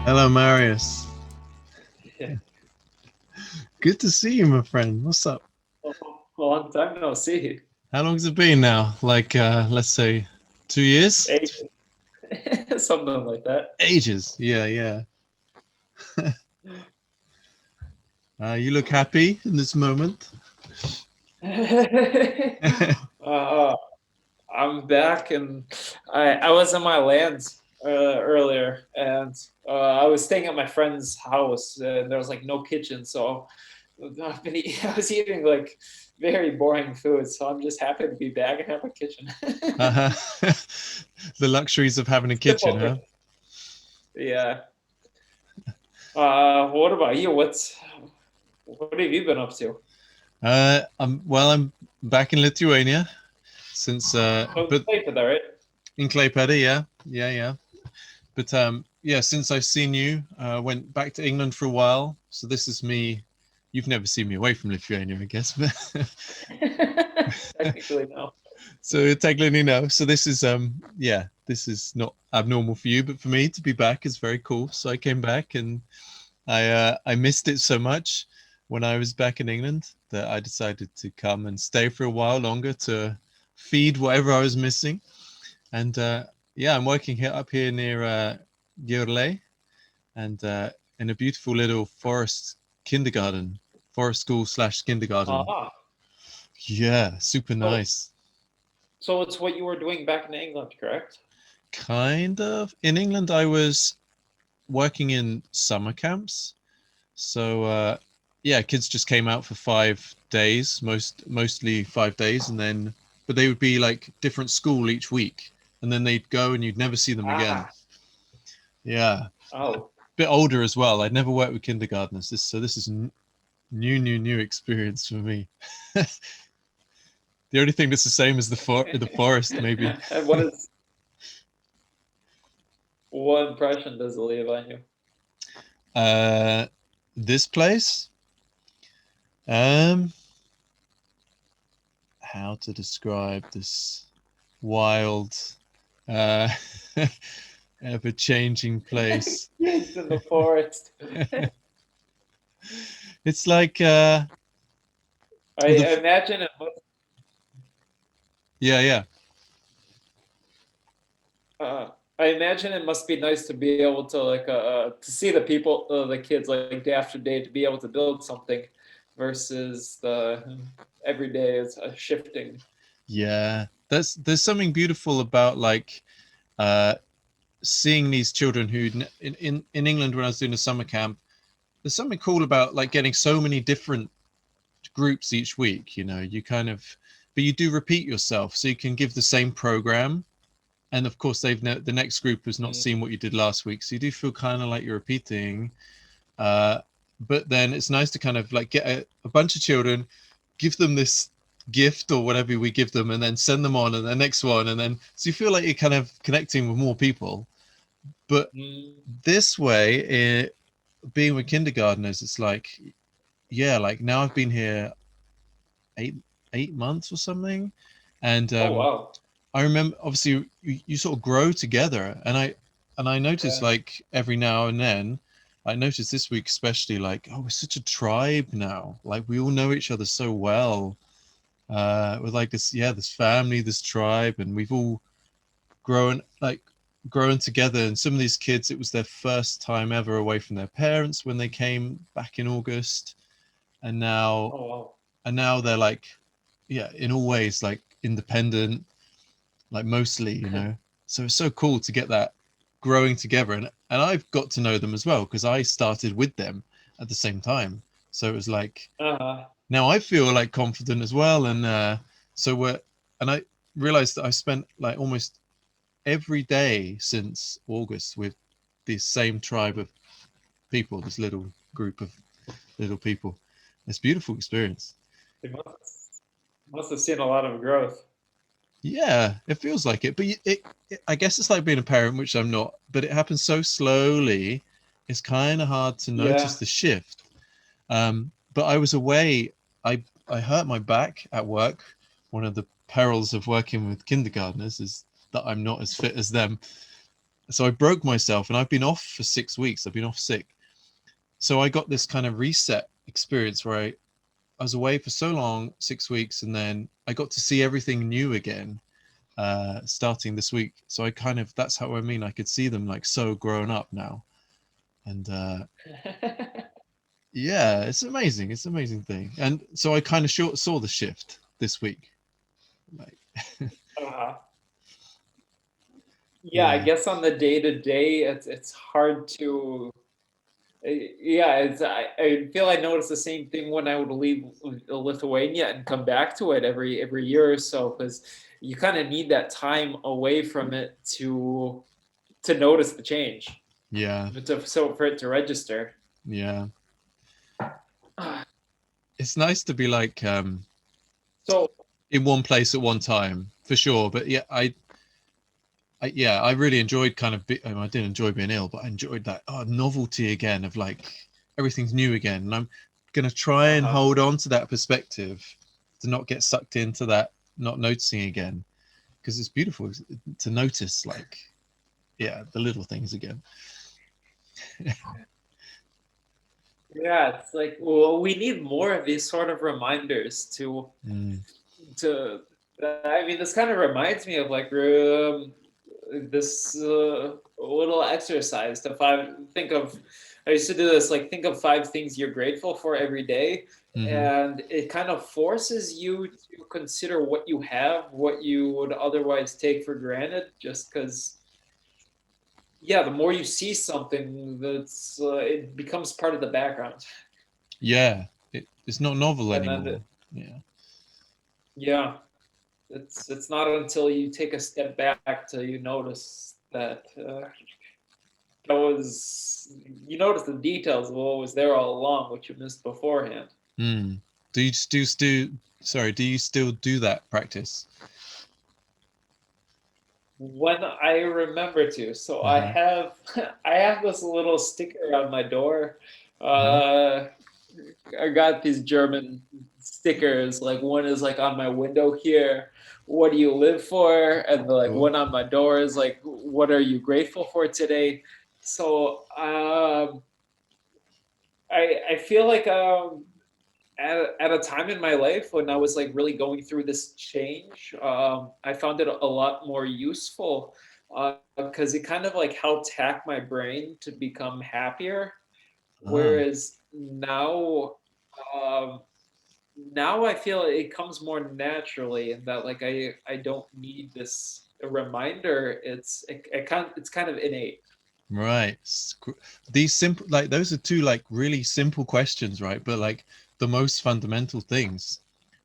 Hello, Marius. Yeah. Good to see you, my friend. What's up? Long time no see. How long's it been now? Like, let's say 2 years? Hey, something like that. Ages. Yeah, yeah. You look happy in this moment. uh, I'm back, and I was in my lands earlier, and I was staying at my friend's house, and there was like no kitchen, so I was eating like very boring food. So I'm just happy to be back and have a kitchen. uh The luxuries of having a kitchen, Simple huh? thing. Yeah. What about you? What have you been up to? I'm back in Lithuania since, Oh, but play for that, right? in Klaipeda, yeah, yeah, yeah. But yeah, since I've seen you, went back to England for a while. So this is me. You've never seen me away from Lithuania, I guess, but Technically, no. so technically no. So this is yeah, this is not abnormal for you, but for me to be back is very cool. So I came back and I missed it so much when I was back in England that I decided to come and stay for a while longer to feed whatever I was missing. And yeah, I'm working here up here near Gurley and in a beautiful little forest kindergarten, forest school slash kindergarten. Ah, Yeah, super so nice. so it's what you were doing back in England, correct? Kind of. In England, I was working in summer camps. So yeah, kids just came out for 5 days, mostly 5 days, and then but they would be like different school each week, and then they'd go and you'd never see them again. Ah, Yeah, oh, bit older as well. I'd never worked with kindergartners, so this is new experience for me. The only thing that's the same is the forest, maybe. and what impression does it leave on you? Uh, this place, um, how to describe this wild, uh, ever-changing place? Kids in the forest. It's like, the I imagine it must. yeah, yeah. Uh, I imagine it must be nice to be able to to see the people, the kids like day after day to be able to build something, versus the every day is shifting. Yeah, there's something beautiful about like uh, seeing these children who in England when I was doing a summer camp. There's something cool about like getting so many different groups each week. You know, you kind of, but you do repeat yourself, so you can give the same program, and of course the next group has not Mm. seen what you did last week, so you do feel kind of like you're repeating. Uh, but then it's nice to kind of like get a bunch of children, give them this gift or whatever we give them, and then send them on and the next one, and then so you feel like you're kind of connecting with more people. But Mm. this way, being with kindergartners, it's like, yeah, like now I've been here 8 months or something, and Oh wow. I remember obviously you sort of grow together, and I notice Yeah. like every now and then, I noticed this week especially like, oh, we're such a tribe now. Like we all know each other so well. With like this, yeah, this family, this tribe, and we've all grown like grown together. And some of these kids, it was their first time ever away from their parents when they came back in August, and now Oh wow. they're like, yeah, in all ways like independent, like mostly, you know. So it's so cool to get that growing together, and I've got to know them as well because I started with them at the same time. So it was like Uh, now I feel like confident as well, and so we're and I realized that I spent like almost every day since August with this same tribe of people, this little group of little people. It's a beautiful experience. they must have seen a lot of growth. Yeah, it feels like it, but I guess it's like being a parent, which I'm not. But it happens so slowly. It's kind of hard to notice Yeah. the shift. But I was away. I hurt my back at work. One of the perils of working with kindergartners is that I'm not as fit as them. so I broke myself, and I've been off for 6 weeks. I've been off sick. So I got this kind of reset experience where I was away for so long, 6 weeks, and then I got to see everything new again, starting this week. So I kind of, that's how I mean, I could see them like so grown up now. And yeah, it's amazing. It's an amazing thing. And so I kind of saw the shift this week. Like, uh, yeah, I yeah, guess on the day to day, it's hard to. Yeah, I feel I notice the same thing when I would leave Lithuania and come back to it every year or so, because you kind of need that time away from it to notice the change, yeah, so for it to register. yeah. It's nice to be like So in one place at one time for sure. But yeah, yeah, I really enjoyed kind of. I didn't enjoy being ill, but I enjoyed that novelty again of like everything's new again, and I'm gonna try and uh-huh. hold on to that perspective to not get sucked into that not noticing again, because it's beautiful to notice like the little things again. Yeah, it's like, well, we need more of these sort of reminders to. I mean, this kind of reminds me of like this little exercise to think of. I used to do this, like think of 5 things you're grateful for every day, Mm-hmm. and it kind of forces you to consider what you have, what you would otherwise take for granted, just because. Yeah, the more you see something, that's it becomes part of the background, Yeah, it's not novel and then anymore. Yeah, yeah, it's not until you take a step back till you notice that that was you notice the details of what was there all along, what you missed beforehand. mm. Do you still sorry, do you still do that practice? When I remember to, so I Uh-huh. have I have this little sticker on my door. Uh-huh. Uh, I got these German stickers. Like one is like on my window here, what do you live for? And the, like Cool. one on my door is like, what are you grateful for today? So I feel like at a time in my life when I was like really going through this change, I found it a lot more useful because it kind of like helped hack my brain to become happier. Ah, Whereas um, now I feel it comes more naturally, and that like I don't need this reminder. It's kind of innate. right. These simple, like those are two like really simple questions, right? But like the most fundamental things.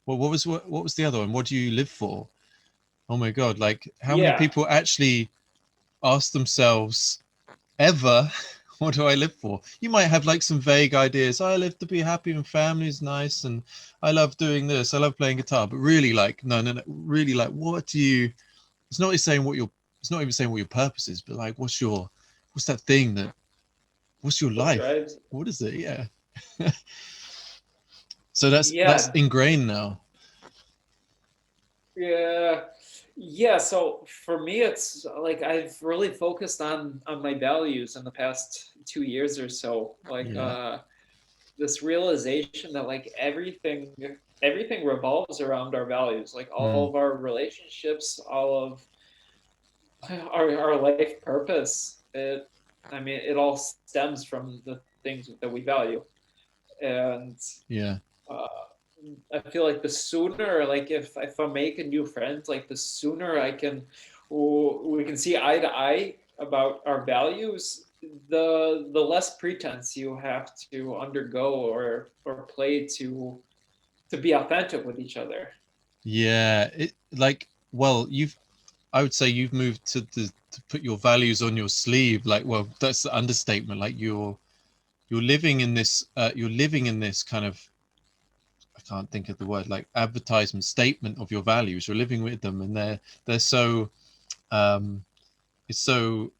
Well, what was the other one? What do you live for? Oh my God! Like how many Yeah, people actually ask themselves ever, what do I live for? You might have like some vague ideas. I live to be happy and family is nice, and I love doing this. I love playing guitar. But really, like no, no, no. Really, like what do you? It's not even saying what your. It's not even saying what your purpose is, but like what's that thing that what's your what life? drives? What is it? Yeah. So that's Yeah, ingrained now. yeah, yeah. So for me, it's like I've really focused on my values in the past 2 years or so. Like Yeah. this realization that like everything revolves around our values. Like all Mm. of our relationships, all of our life purpose. I mean, it all stems from the things that we value, and Yeah. uh, I feel like the sooner, like if I make a new friend, like the sooner we can see eye to eye about our values, the less pretense you have to undergo or play to be authentic with each other. Yeah. It like well, I would say you've moved to put your values on your sleeve. Like, well, that's the understatement. Like you're living in this you're living in this kind of I can't think of the word like advertisement statement of your values. You're living with them, and they're so um, it's so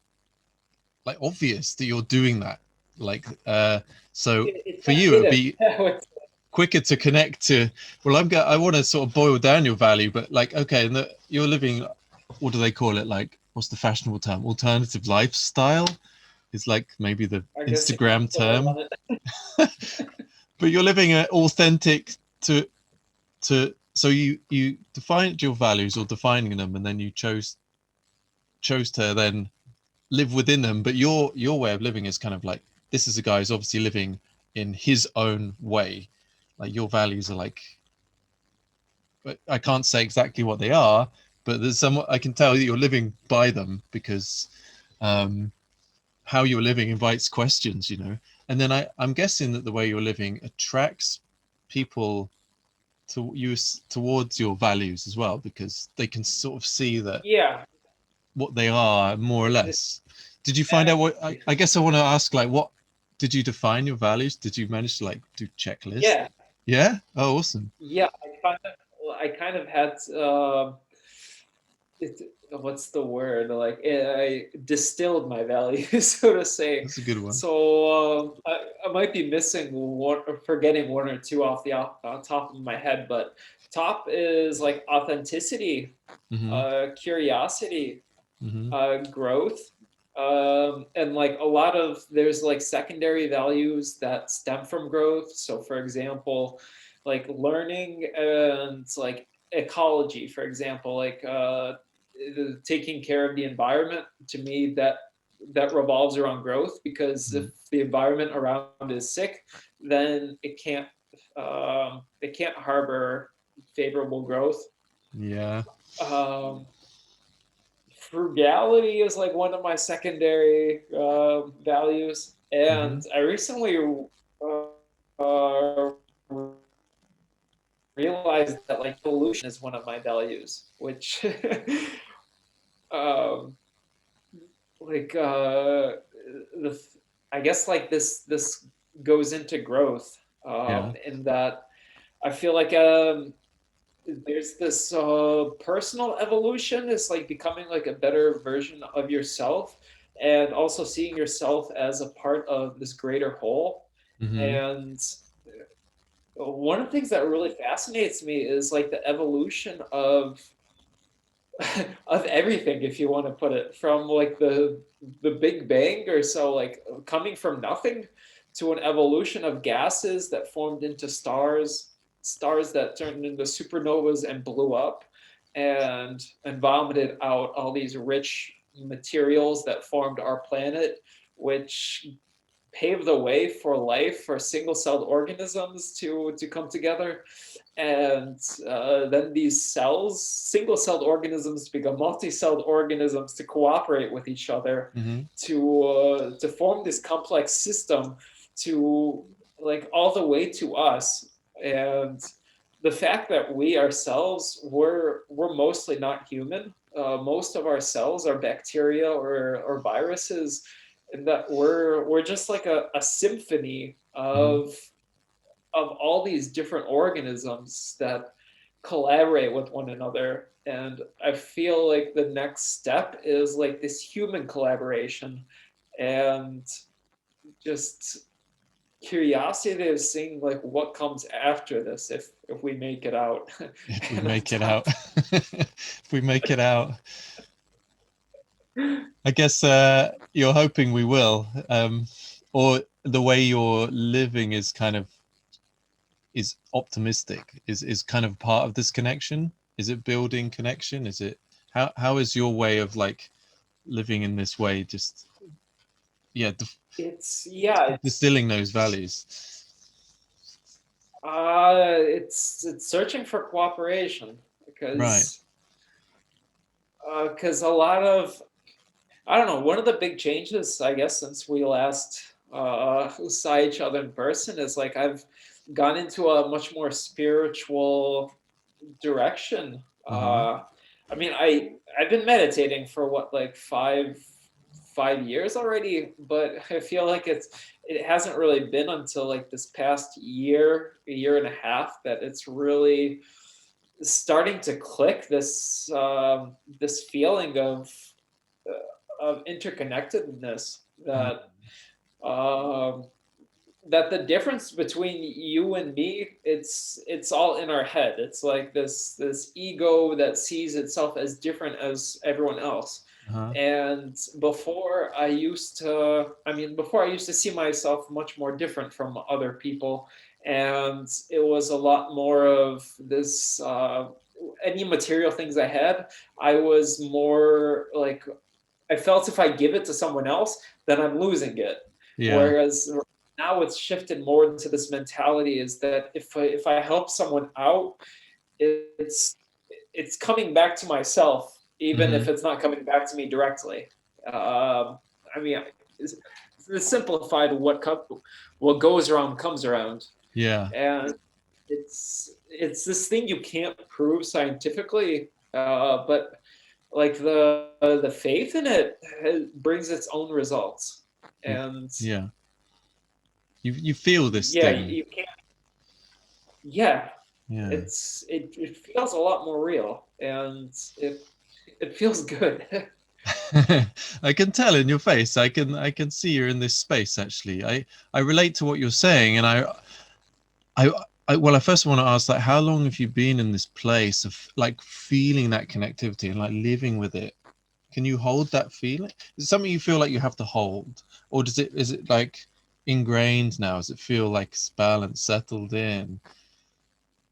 like obvious that you're doing that. Like so for It's you, it would hidden. be quicker to connect to. Well, I want to sort of boil down your value, but like okay, and you're living. what do they call it? Like, what's the fashionable term? Alternative lifestyle is like maybe the I guess you can Instagram put it term. on it. But you're living an authentic to so you defined your values or defining them, and then you chose to then live within them. But your way of living is kind of like, this is a guy who's obviously living in his own way. Like, your values are like, but I can't say exactly what they are, but there's some, I can tell that you're living by them, because um how you're living invites questions, and then I'm guessing that the way you're living attracts people to you towards your values as well, because they can sort of see that Yeah, what they are, more or less. Did you find out what exactly. I guess I want to ask, like, what did you define your values? Did you manage to like do checklists? Yeah, Yeah. Oh, awesome. yeah. I kind of had it, what's the word? Like I distilled my values, so to say. That's a good one. So I might be missing one, or forgetting one or two off the top of my head, but top is like authenticity, Mm-hmm. curiosity, Mm-hmm. growth, and like a lot of there's like secondary values that stem from growth. So, for example, like learning and like ecology, for example, like taking care of the environment. To me, that revolves around growth, because if Mm-hmm. the environment around is sick, then it can't harbor favorable growth. Yeah. Um, Frugality is like one of my secondary values, Mm-hmm. and I recently uh, realized that like evolution is one of my values, which um, like the I guess like this goes into growth, Yeah. in that I feel like there's this personal evolution is like becoming like a better version of yourself, and also seeing yourself as a part of this greater whole. Mm-hmm. And one of the things that really fascinates me is like the evolution of of everything, if you want to put it, from like the big bang or so, like coming from nothing to an evolution of gases that formed into stars that turned into supernovas and blew up, and vomited out all these rich materials that formed our planet, which paved the way for life, for single-celled organisms to come together. And then these cells, single-celled organisms, become multi-celled organisms to cooperate with each other, Mm-hmm. to form this complex system, to like all the way to us. And the fact that we ourselves we're mostly not human. Most of our cells are bacteria or viruses, and that we're just like a symphony Mm-hmm. of all these different organisms that collaborate with one another. And I feel like the next step is like this human collaboration, and just curiosity of seeing like what comes after this, if we make it out. If we And on make it out. top, If we make it out. I guess you're hoping we will, or the way you're living is kind of is optimistic. Is kind of part of this connection. Is it building connection? Is it how is your way of like living in this way? Just yeah, it's yeah, distilling those values. it's searching for cooperation, Right. because a lot of, I don't know, one of the big changes, I guess, since we last saw each other in person is like I've gone into a much more spiritual direction. Mm-hmm. I mean, I've been meditating for what, like five years already, but I feel like it hasn't really been until like this past year, a year and a half, that it's really starting to click, this feeling of interconnectedness that um, that the difference between you and me, it's all in our head. It's like this ego that sees itself as different as everyone else. Uh-huh. And before I used to see myself much more different from other people, and it was a lot more of this, any material things I had, I was more like, I felt if I give it to someone else, then I'm losing it. Yeah. Whereas now it's shifted more into this mentality, is that if I help someone out, it's it's coming back to myself, even Mm-hmm. if it's not coming back to me directly. I mean, it's simplified. What goes around comes around, Yeah. and it's this thing you can't prove scientifically, but like the faith in it brings its own results. You, And yeah. You feel this yeah, thing. you can't. Yeah, Yeah. it feels a lot more real, and it feels good. I can tell in your face. I can see you're in this space actually. I relate to what you're saying, and I well, I first want to ask, like, how long have you been in this place of like feeling that connectivity and like living with it? Can you hold that feeling? Is it something you feel like you have to hold, or is it like ingrained now? Does it feel like it's balanced, settled in?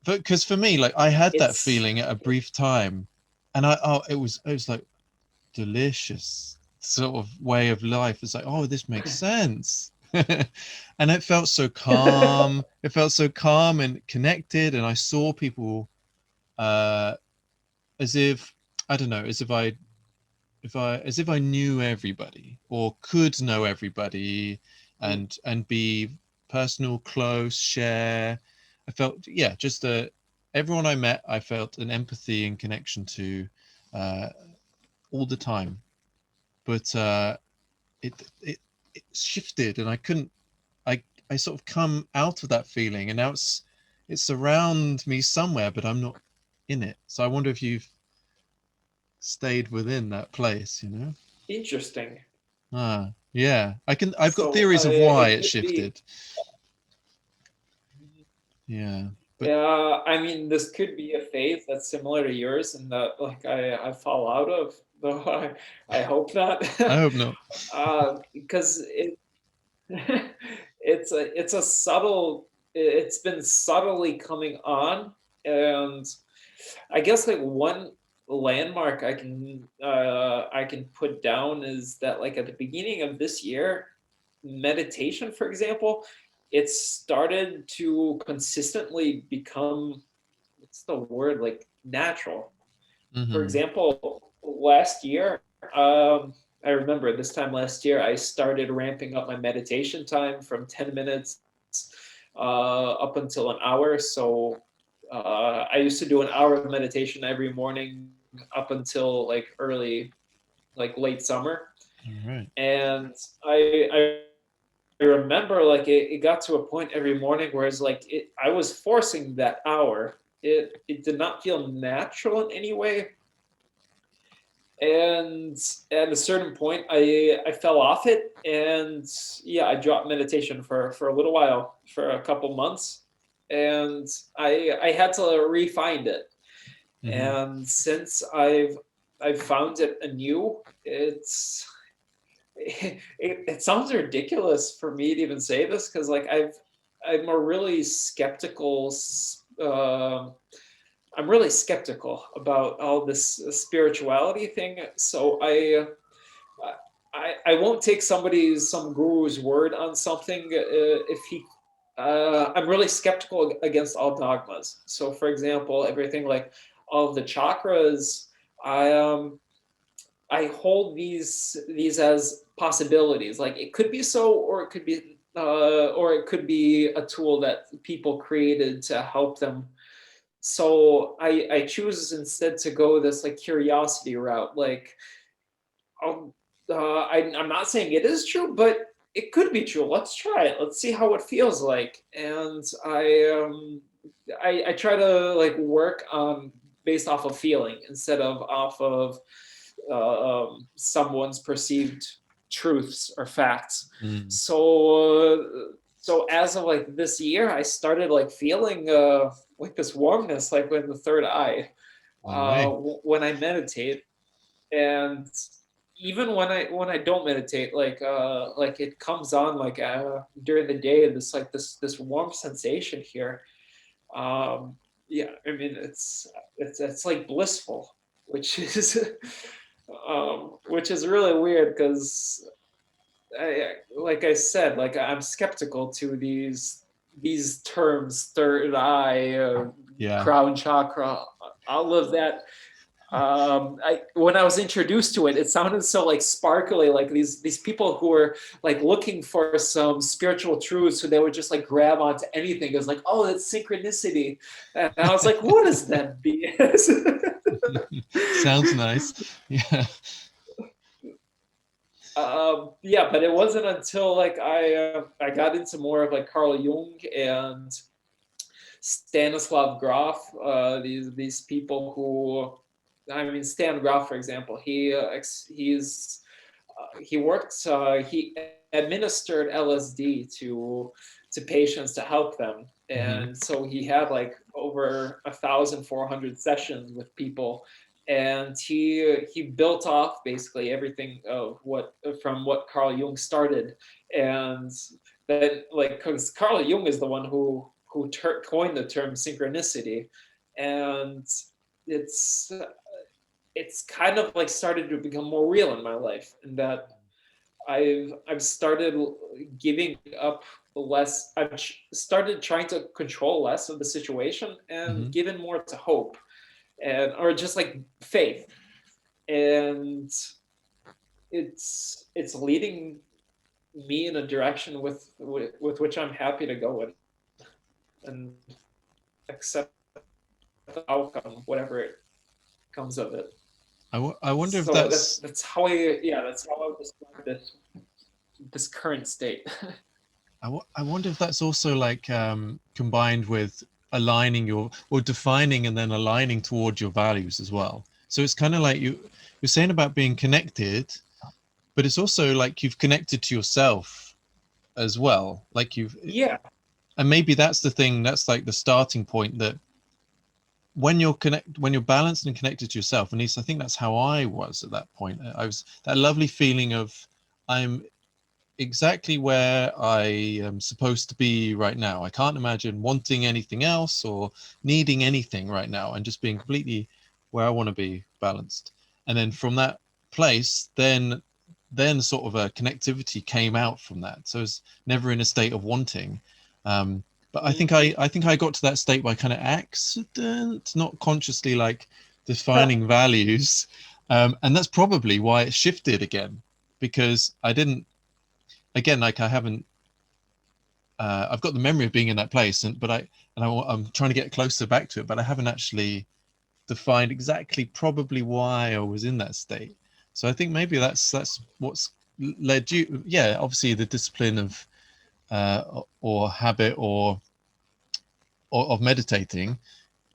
Because for me, like, I had that it's feeling at a brief time, and it was like delicious sort of way of life. It's like, oh, this makes sense. And it felt so calm. It felt so calm and connected, and I saw people uh as if, I don't know, as if I knew everybody or could know everybody, and be personal, close, share. I felt, yeah, just everyone I met, I felt an empathy and connection to, uh, all the time. But it it it shifted, and I couldn't. I sort of come out of that feeling, and now it's around me somewhere, but I'm not in it. So I wonder if you've stayed within that place, you know? interesting. Ah, yeah. I've got So theories of why it it could be. shifted. Yeah. But Yeah, I mean, this could be a phase that's similar to yours, and that like I fall out of, though I hope not, I hope not. because it's a subtle. It's been subtly coming on, and I guess like one landmark I can put down is that like at the beginning of this year, meditation, for example, it started to consistently become, what's the word, like natural. For Mm-hmm. example, last year, I remember this time last year, I started ramping up my meditation time from 10 minutes up until an hour. So I used to do an hour of meditation every morning up until like late summer. All right. And I remember like it got to a point every morning where it's like I was forcing that hour. It did not feel natural in any way, and at a certain point I fell off it, and yeah, I dropped meditation for a little while, for a couple months, and I had to refind it. Mm-hmm. And since I've found it anew, it sounds ridiculous for me to even say this, because like I'm a really skeptical, uh, I'm really skeptical about all this spirituality thing. So I won't take some guru's word on something, if he. I'm really skeptical against all dogmas. So, for example, everything like all of the chakras, I I hold these as possibilities. Like it could be so, or it could be a tool that people created to help them. So I choose instead to go this like curiosity route. Like I'll, I'm not saying it is true, but it could be true. Let's try it. Let's see how it feels like. And I try to like work on based off of feeling instead of off of someone's perceived truths or facts. Mm. So so as of like this year, I started like feeling like this warmness, like in the third eye, No way. when I meditate. And even when I don't meditate, like it comes on like during the day, this warm sensation here. um yeah, I mean, it's like blissful, which is which is really weird, because like I said, like I'm skeptical to these terms, third eye, Yeah. crown chakra, all of that. When I was introduced to it, it sounded so like sparkly, like these people who were like looking for some spiritual truths, so they would just like grab onto anything. It was like, oh, that's synchronicity, and I was like, what is that BS? Sounds nice. Yeah. Yeah, but it wasn't until like I got into more of like Carl Jung and Stanislav Grof, these people who, I mean, Stan Grof, for example, he administered LSD to patients to help them, Hmm. and so he had like over 1,400 sessions with people, and he built off basically everything of what Carl Jung started. And then, like, because Carl Jung is the one who coined the term synchronicity, and it's it's kind of like started to become more real in my life, and that I've started giving up less. I've started trying to control less of the situation and Hmm. given more to hope, and or just like faith. And it's leading me in a direction with which I'm happy to go in, and accept the outcome, whatever it comes of it. I wonder if So that's that's how I would describe this current state. I wonder if that's also like combined with aligning your or defining and then aligning towards your values as well. So it's kind of like you're saying about being connected, but it's also like you've connected to yourself as well. Like you've Yeah, and maybe that's the thing, that's like the starting point, that when you're balanced and connected to yourself, at least I think that's how I was at that point. I was that lovely feeling of I'm exactly where I am supposed to be right now. I can't imagine wanting anything else or needing anything right now, and just being completely where I want to be, balanced. And then from that place, then sort of a connectivity came out from that. So it's never in a state of wanting. But I think I got to that state by kind of accident, not consciously like defining values. And that's probably why it shifted again, because I didn't, again, like I haven't, I've got the memory of being in that place, I'm trying to get closer back to it, but I haven't actually defined exactly probably why I was in that state. So I think maybe that's what's led you. Yeah, obviously the discipline of or habit or of meditating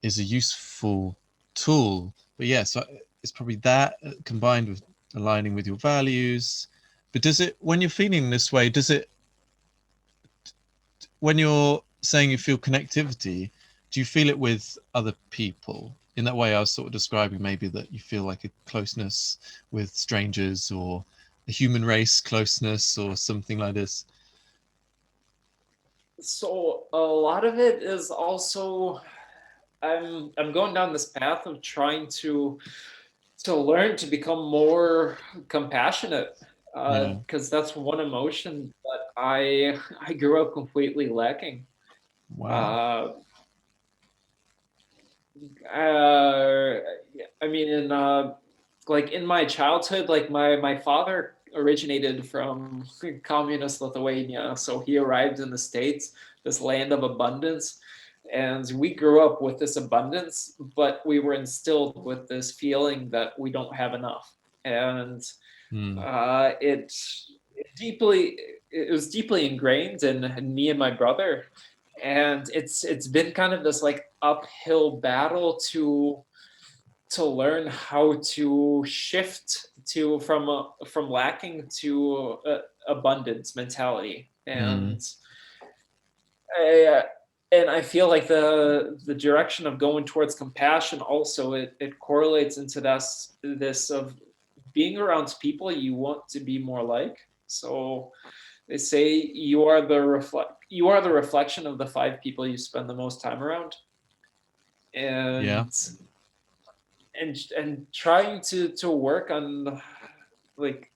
is a useful tool. But yeah, so it's probably that combined with aligning with your values. But does it, when you're feeling this way, does it, when you're saying you feel connectivity, do you feel it with other people? In that way, I was sort of describing maybe that you feel like a closeness with strangers, or a human race closeness, or something like this. so a lot of it is also, I'm going down this path of trying to learn to become more compassionate, Yeah. because that's one emotion that I grew up completely lacking. Wow. Uh, uh, I mean, like in my childhood, like my father originated from communist Lithuania, so he arrived in the States, this land of abundance, and we grew up with this abundance, but we were instilled with this feeling that we don't have enough, and Hmm. it deeply it was deeply ingrained in me and my brother, and it's been kind of this like uphill battle to learn how to shift to from lacking to abundance mentality. Hmm. And I, and I feel like the direction of going towards compassion also it correlates into this of being around people you want to be more like. So they say you are the reflection of the five people you spend the most time around, Yeah. and trying to work on like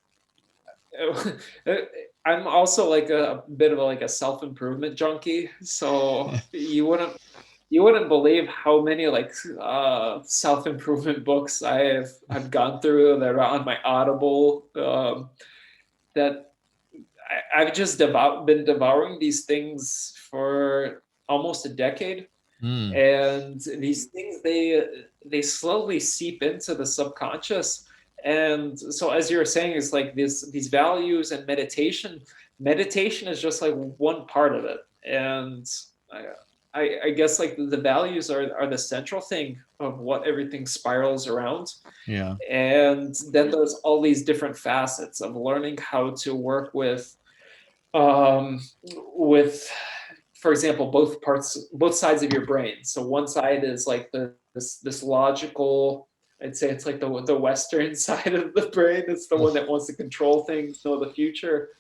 I'm also like a bit of like a self-improvement junkie. So you wouldn't believe how many like self-improvement books I've gone through that are on my Audible, that I've just been devouring these things for almost a decade. Mm. And these things they slowly seep into the subconscious. And so as you were saying, it's like these values and meditation is just like one part of it. And I guess like the values are the central thing of what everything spirals around. Yeah. And then there's all these different facets of learning how to work with, for example, both sides of your brain. So one side is like this logical, I'd say it's like the western side of the brain. It's the one that wants to control things, know the future.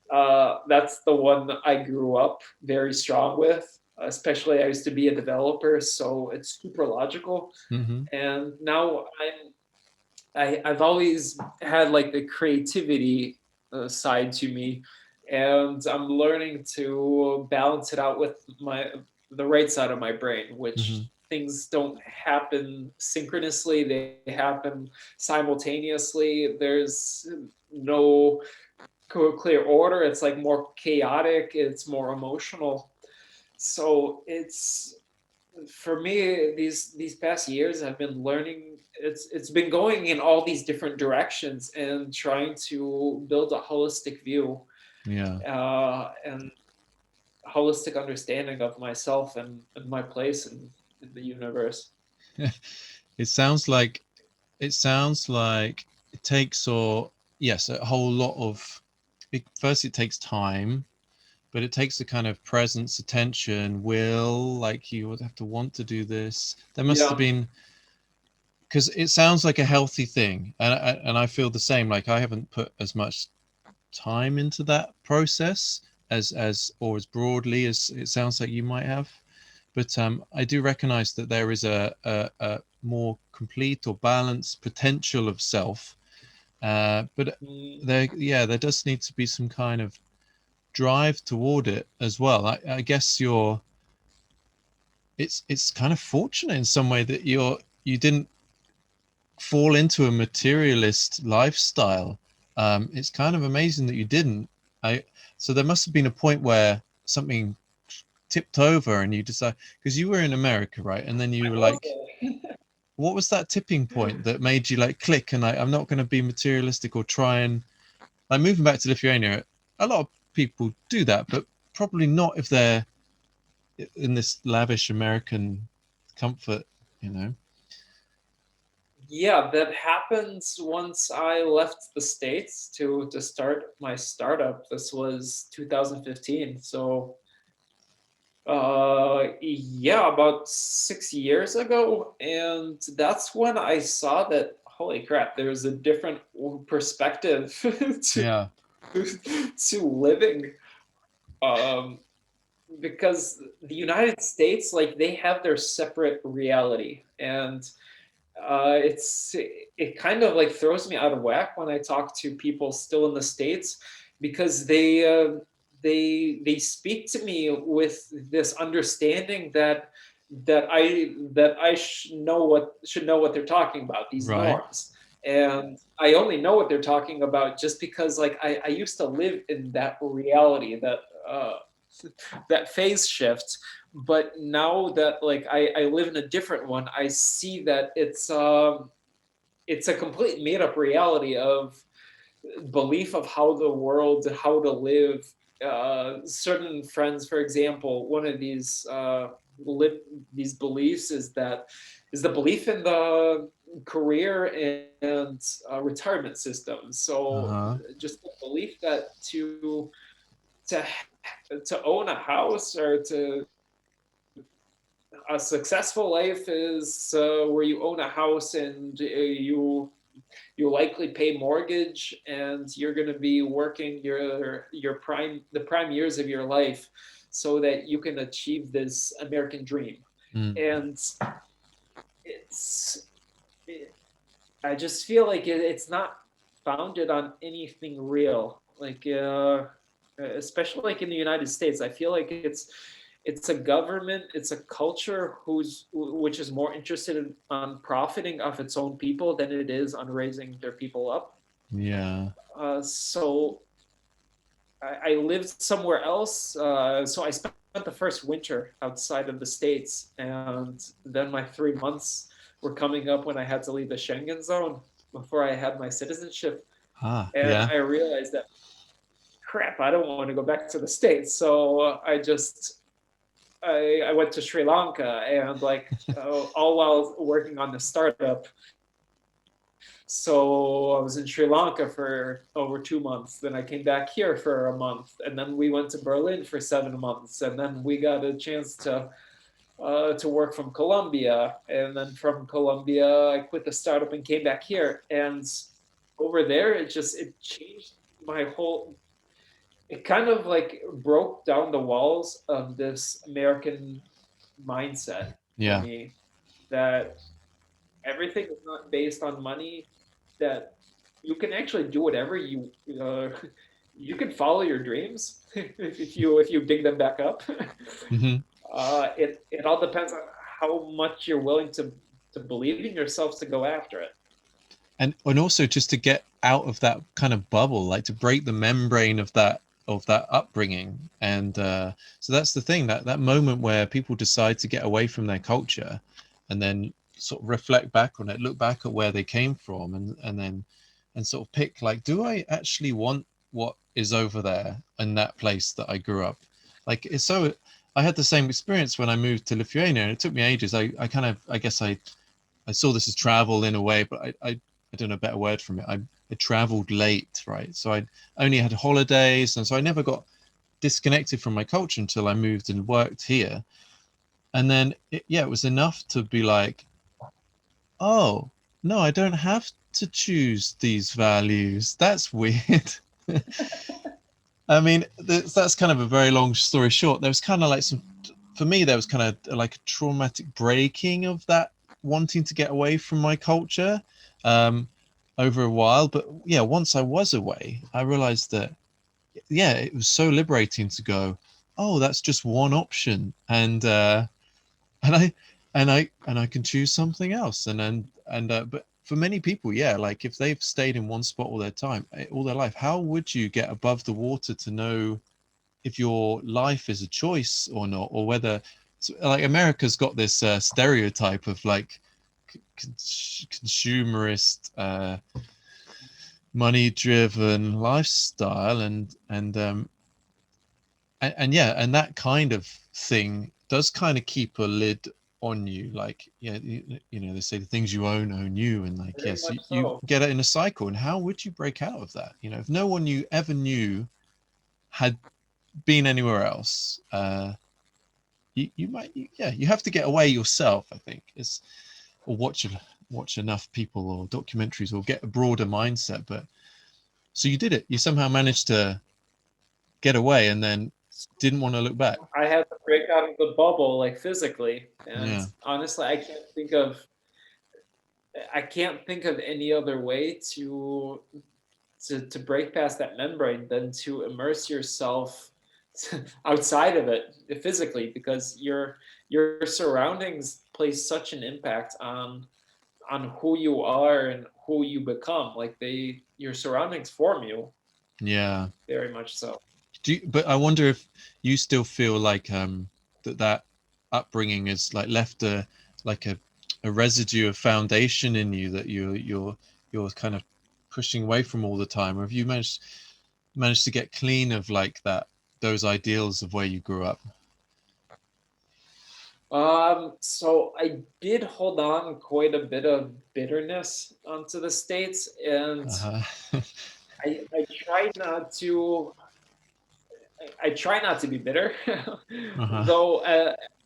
That's the one I grew up very strong with. Especially, I used to be a developer, so it's super logical. Mm-hmm. And now I've always had like the creativity side to me, and I'm learning to balance it out with the right side of my brain, Mm-hmm. which things don't happen synchronously; they happen simultaneously. There's no clear order. It's like more chaotic. It's more emotional. So it's for me these past years I've been learning, it's been going in all these different directions and trying to build a holistic view, Yeah. and holistic understanding of myself and my place in the universe. It sounds like it takes, or yes, a whole lot of first it takes time, but it takes a kind of presence, attention, will, like you would have to want to do this. There must have Yeah, been, because it sounds like a healthy thing, and I feel the same. Like I haven't put as much time into that process as or as broadly as it sounds like you might have. But I do recognize that there is a more complete or balanced potential of self. But mm, there does need to be some kind of drive toward it as well. I guess it's kind of fortunate in some way that you didn't fall into a materialist lifestyle. It's kind of amazing that you didn't. I So there must have been a point where something tipped over and you decide, because you were in America, right? And then you were like, what was that tipping point that made you like click and I'm not going to be materialistic or try and like moving back to Lithuania? A lot of people do that, but probably not if they're in this lavish American comfort, you know. yeah, that happens once I left the States to start my startup. This was 2015, so yeah, about 6 years ago. And that's when I saw that, holy crap, there's a different perspective to Yeah. to living. Um, because the United States, like they have their separate reality, and it kind of like throws me out of whack when I talk to people still in the States, because they speak to me with this understanding that I should know what they're talking about, these Right. norms. And I only know what they're talking about just because like I used to live in that reality, that phase shift. But now that like I live in a different one, I see that it's a complete made up reality of belief of how the world, how to live. Certain friends, for example, one of these beliefs is the belief in the career and retirement system. So Uh-huh. just the belief that to to own a house or to a successful life is where you own a house and you likely pay mortgage and you're going to be working the prime years of your life so that you can achieve this American dream. Mm. And it's I just feel like it's not founded on anything real. Like especially like in the United States, I feel like it's a government, it's a culture which is more interested on profiting off its own people than it is on raising their people up. Yeah. So I lived somewhere else. So I spent the first winter outside of the States, and then my 3 months were coming up when I had to leave the Schengen zone before I had my citizenship. Ah, And yeah. I realized that, crap, I don't want to go back to the States. So I went to Sri Lanka and all while working on the startup. So I was in Sri Lanka for over 2 months. Then I came back here for a month, and then we went to Berlin for 7 months, and then we got a chance to work from Colombia, and then from Colombia I quit the startup and came back here. And over there, it changed my whole. It kind of like broke down the walls of this American mindset for Yeah. me that everything is not based on money, that you can actually do whatever you can follow your dreams if you dig them back up. Hmm. It all depends on how much you're willing to believe in yourself to go after it. And also just to get out of that kind of bubble, like to break the membrane of that upbringing. And so that's the thing, that moment where people decide to get away from their culture and then sort of reflect back on it, look back at where they came from, and then and sort of pick, like, do I actually want what is over there in that place that I grew up? Like, it's so I had the same experience when I moved to Lithuania, and it took me ages. I kind of, I guess I saw this as travel in a way, but I don't know a better word from it. I traveled late, right? So I only had holidays, and so I never got disconnected from my culture until I moved and worked here. And then it was enough to be like, oh no, I don't have to choose these values. That's weird. I mean, that's kind of a very long story short. There was kind of like for me, there was kind of like a traumatic breaking of that, wanting to get away from my culture um, over a while. But yeah, once I was away, I realized that, yeah, it was so liberating to go, oh, that's just one option. And I can choose something else. But for many people, yeah, like if they've stayed in one spot all their life, how would you get above the water to know if your life is a choice or not, or whether, so, like, America's got this stereotype of like consumerist, money driven lifestyle, and yeah, and that kind of thing does kind of keep a lid on you. Like, yeah, they say the things you own you, and like, Very yes, much you so. get it in a cycle. And how would you break out of that? If no one you ever knew had been anywhere else, you might, yeah, you have to get away yourself, I think. It's or watch enough people or documentaries, or get a broader mindset. But so you did it, you somehow managed to get away, and then didn't want to look back. I had to break out of the bubble, like physically, and Yeah. honestly, I can't think of any other way to break past that membrane than to immerse yourself outside of it physically, because your surroundings place such an impact on who you are and who you become. Like your surroundings form you Yeah. very much so. But I wonder if you still feel like that upbringing has like left like a residue of foundation in you that you're kind of pushing away from all the time, or have you managed to get clean of like those ideals of where you grew up? So I did hold on quite a bit of bitterness onto the States, and Uh-huh. I try not to. I try not to be bitter, Uh-huh. though.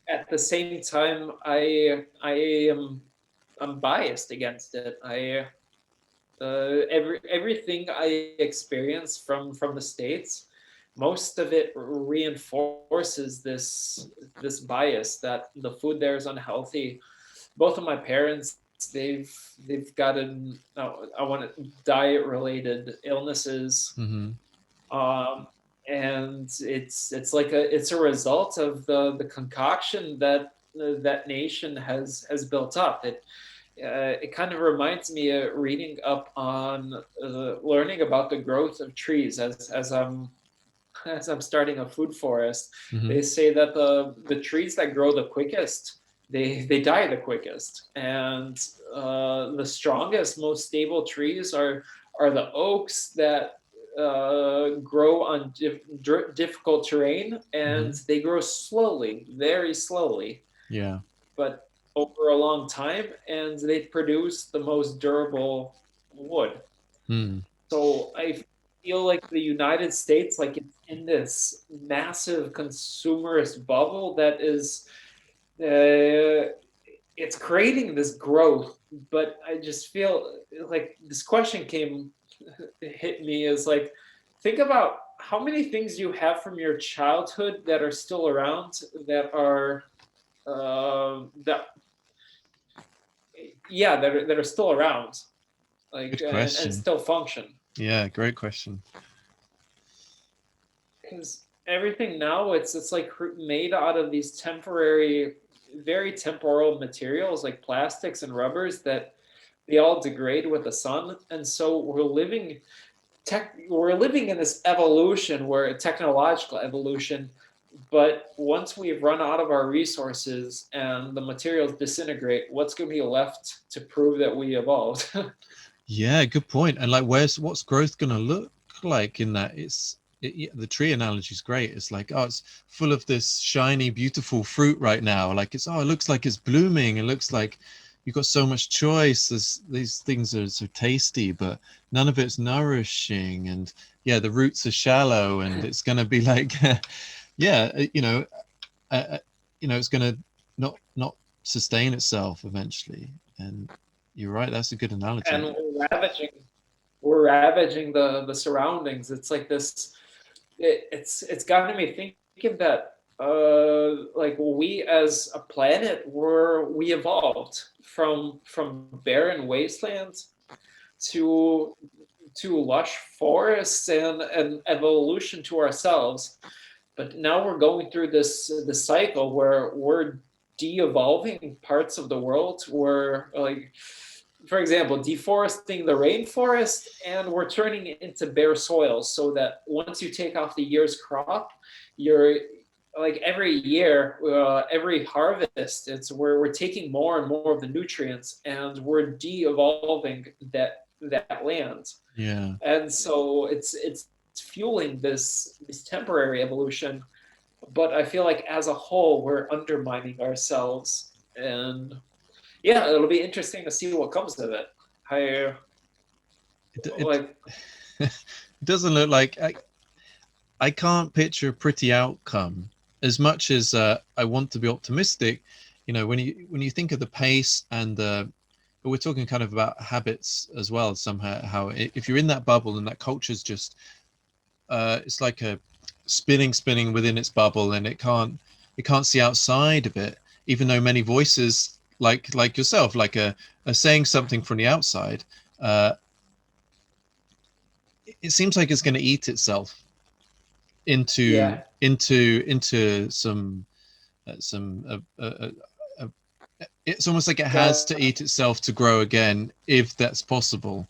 At the same time, I'm biased against it. Everything I experience from the states, most of it reinforces this bias that the food there is unhealthy. Both of my parents, they've gotten, I want diet related illnesses, Mm-hmm. um, and it's a result of the concoction that that nation has built up. It kind of reminds me of reading up on learning about the growth of trees as I'm starting a food forest. Mm-hmm. They say that the trees that grow the quickest, they die the quickest, and the strongest, most stable trees are the oaks that grow on difficult terrain, Mm-hmm. and they grow slowly, very slowly, Yeah. but over a long time, and they produce the most durable wood. Mm. So I feel like the United States, like it's in this massive consumerist bubble that is, uh, it's creating this growth. But I just feel like this question came, hit me is like, think about how many things you have from your childhood that are still around, that are, that, yeah, that are still around, like, Good and question. still function. Yeah, great question. Because everything now, it's like made out of these temporary, very temporal materials like plastics and rubbers that they all degrade with the sun, and so we're living in this evolution, where technological evolution, but once we've run out of our resources and the materials disintegrate, what's going to be left to prove that we evolved? Yeah, good point. And like, what's growth gonna look like in that? Yeah, the tree analogy is great. It's like, oh, it's full of this shiny, beautiful fruit right now. Like it looks like it's blooming. It looks like you've got so much choice. These things are so tasty, but none of it's nourishing. And yeah, the roots are shallow, and it's gonna be like, yeah, uh, uh, it's gonna not sustain itself eventually. And you're right. That's a good And analogy. we're ravaging the surroundings. It's like this. It's gotten me thinking that like we as a planet, we evolved from barren wastelands to lush forests and evolution to ourselves. But now we're going through this cycle where we're de-evolving parts of the world. We're like, for example, deforesting the rainforest, and we're turning it into bare soils, so that once you take off the year's crop, you're like every year, every harvest, it's where we're taking more and more of the nutrients, and we're de-evolving that land. Yeah. And so it's fueling this temporary evolution, but I feel like as a whole we're undermining ourselves. And yeah, it'll be interesting to see what comes of it. I It like it doesn't look like I can't picture a pretty outcome as much as I want to be optimistic. When you think of the pace and but we're talking kind of about habits as well somehow. How if you're in that bubble and that culture's just it's like a spinning within its bubble, and it can't see outside of it, even though many voices like yourself are saying something from the outside. uh it seems like it's going to eat itself into yeah, it's almost like it has the to eat itself to grow again, if that's possible.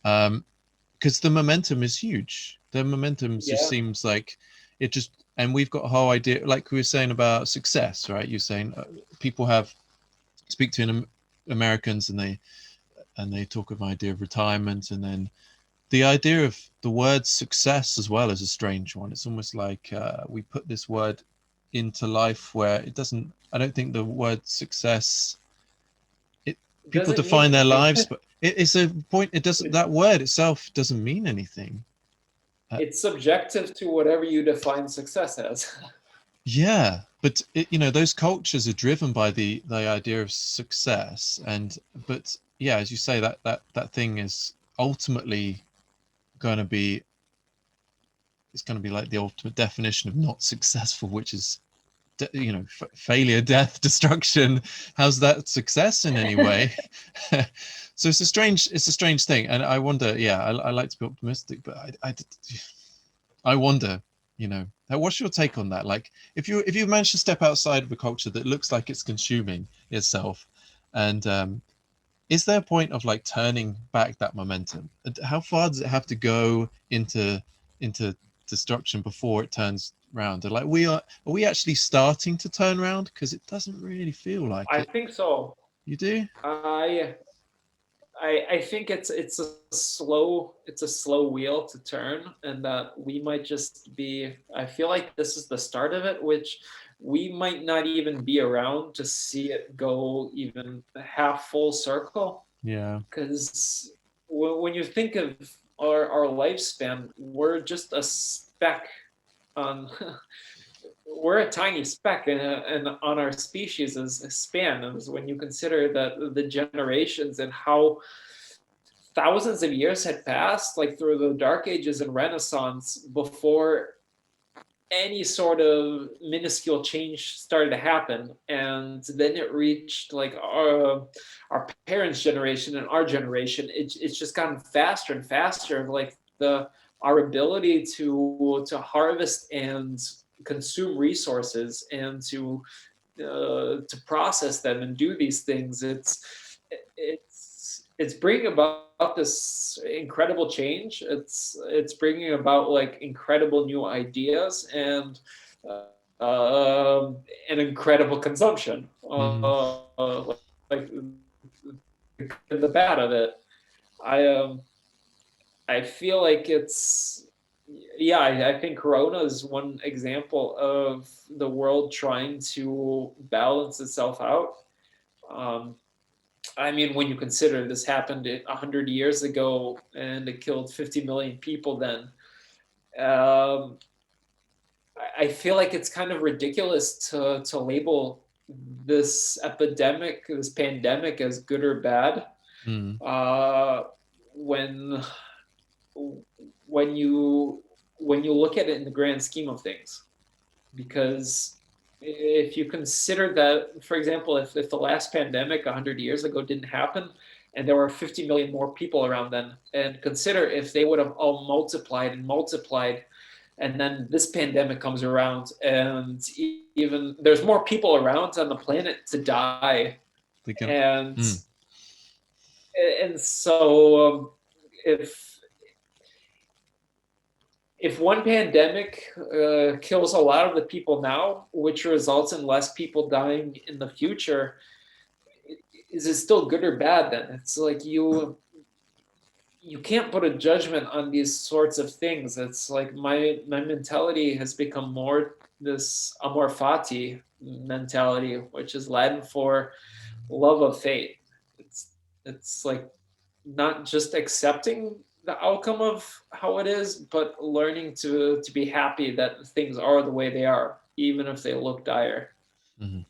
Because the momentum is huge. The momentum just yeah, seems like it just, and we've got a whole idea, like we were saying about success, right? You're saying people speak to Americans, and they talk of idea of retirement, and then the idea of the word success as well is a strange one. It's almost like we put this word into life where it doesn't. I don't think the word success. It People doesn't mean define their anything. lives, but it's a point. It doesn't. That word itself doesn't mean anything. It's subjective to whatever you define success as. Yeah, but those cultures are driven by the idea of success, but yeah, as you say, that thing is ultimately going to be it's going to be like the ultimate definition of not successful, which is failure, death, destruction. How's that success in any way? So it's a strange thing, and I wonder. Yeah, I like to be optimistic, but I wonder, what's your take on that? Like, if you manage to step outside of a culture that looks like it's consuming itself, and is there a point of like turning back that momentum? How far does it have to go into destruction before it turns around? Like, are we actually starting to turn around? Because it doesn't really feel like I it. think so. You do? I I think it's a slow wheel to turn, and that we might just be. I feel like this is the start of it, which we might not even be around to see it go even half full circle. Yeah. Because when you think of our lifespan, we're just a speck on. We're a tiny speck and on our species' span. And when you consider that the generations and how thousands of years had passed, like through the Dark Ages and Renaissance, before any sort of minuscule change started to happen, and then it reached like our parents' generation and our generation. It's just gotten faster and faster. Like our ability to harvest and consume resources and to process them and do these things. It's bringing about this incredible change. It's bringing about like incredible new ideas and incredible consumption. Mm. Like the bad of it. I I feel like it's yeah. I think Corona is one example of the world trying to balance itself out. Um, I mean, when you consider this happened 100 years ago and it killed 50 million people, then um, I feel like it's kind of ridiculous to label this epidemic, this pandemic, as good or bad. Mm. Uh, when when you when you look at it in the grand scheme of things, because if you consider that, for example, if the last pandemic 100 years ago didn't happen and there were 50 million more people around then, and consider if they would have all multiplied and multiplied, and then this pandemic comes around and even there's more people around on the planet to die, They can. and Mm. so if one pandemic kills a lot of the people now, which results in less people dying in the future, is it still good or bad? Then it's like you can't put a judgment on these sorts of things. It's like my mentality has become more this amor fati mentality, which is Latin for love of fate. It's like not just accepting the outcome of how it is, but learning to be happy that things are the way they are, even if they look dire. Mhm.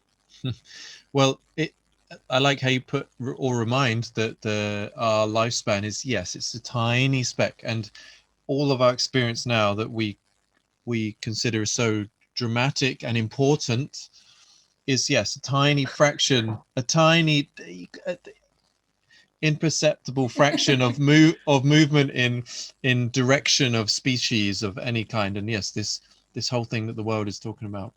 Well, I like how you put or remind that our lifespan is, yes, it's a tiny speck, and all of our experience now that we consider so dramatic and important is, yes, a tiny fraction, a tiny imperceptible fraction of movement in direction of species of any kind. And yes, this whole thing that the world is talking about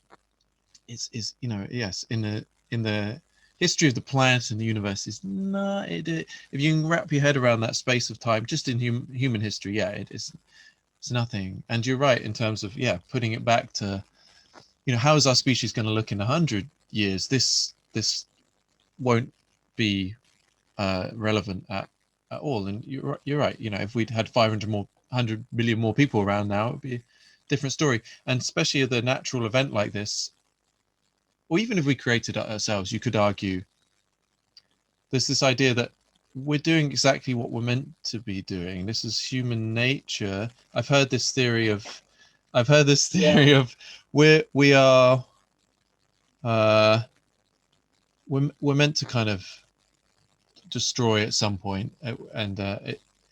is yes, in the history of the planet and the universe is not if you can wrap your head around that space of time just in human history, yeah, it's nothing. And you're right in terms of, yeah, putting it back to, how is our species going to look in 100 years? This won't be relevant at all. And you're right, if we'd had 100 million more people around now, it'd be a different story. And especially at a natural event like this, or even if we created it ourselves, you could argue there's this idea that we're doing exactly what we're meant to be doing. This is human nature. I've heard this theory of we are we're meant to kind of destroy at some point, and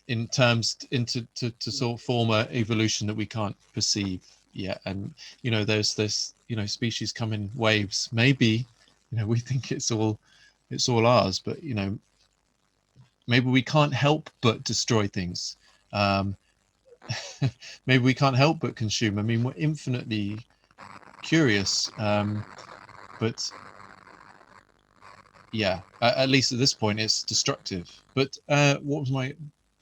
in terms to sort of form a evolution that we can't perceive yet. And there's this species come in waves. Maybe we think it's all ours, but maybe we can't help but destroy things. Maybe we can't help but consume. I mean, we're infinitely curious, but yeah, at least at this point it's destructive. But what was my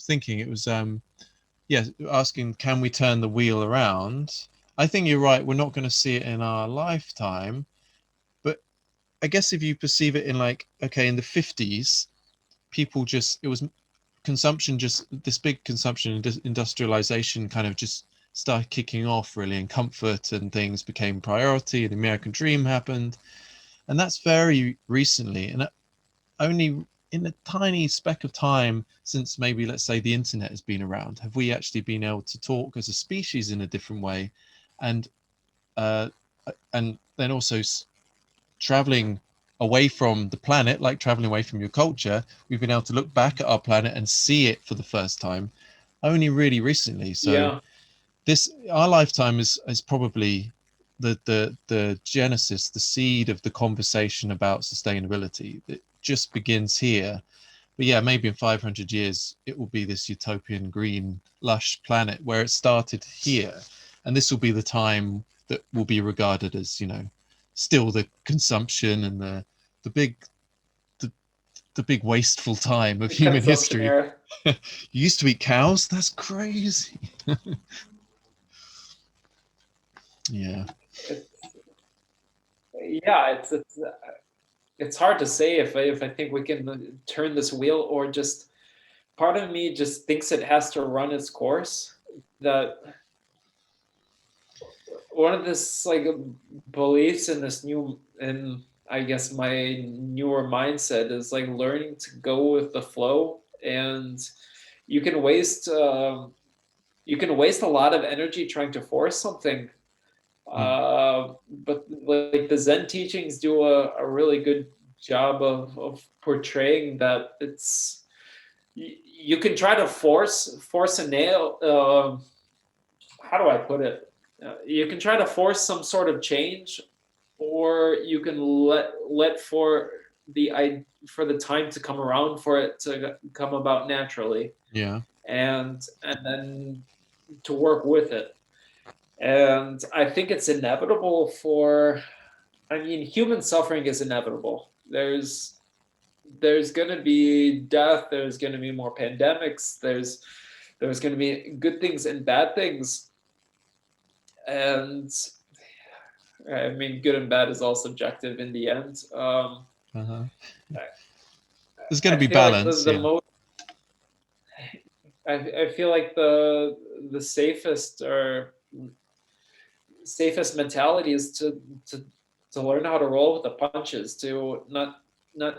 thinking? It was asking, can we turn the wheel around? I think you're right, we're not going to see it in our lifetime, but I guess if you perceive it in in the 50s, people it was consumption, just this big consumption and industrialization kind of just started kicking off really, and comfort and things became priority, the American dream happened. And that's very recently, and only in a tiny speck of time since maybe, let's say, the internet has been around, have we actually been able to talk as a species in a different way. And then also traveling away from the planet, like traveling away from your culture, we've been able to look back at our planet and see it for the first time only really recently. So our lifetime is probably the genesis, the seed of the conversation about sustainability. It just begins here. But yeah, maybe in 500 years it will be this utopian green lush planet where it started here, and this will be the time that will be regarded as still the consumption and the big wasteful time of human history. You used to eat cows? That's crazy. Yeah. It's hard to say if I think we can turn this wheel, or just part of me just thinks it has to run its course. That one of this beliefs in this I guess my newer mindset is learning to go with the flow, and you can waste a lot of energy trying to force something. But the Zen teachings do a really good job of portraying that it's you can try to force a nail. How do I put it? You can try to force some sort of change, or you can let for the time to come around, for it to come about naturally. Yeah. And then to work with it. And I think it's inevitable human suffering is inevitable. There's going to be death. There's going to be more pandemics. There's going to be good things and bad things. And I mean, good and bad is all subjective in the end. There's going to be balance. I feel like the safest mentality is to learn how to roll with the punches, to not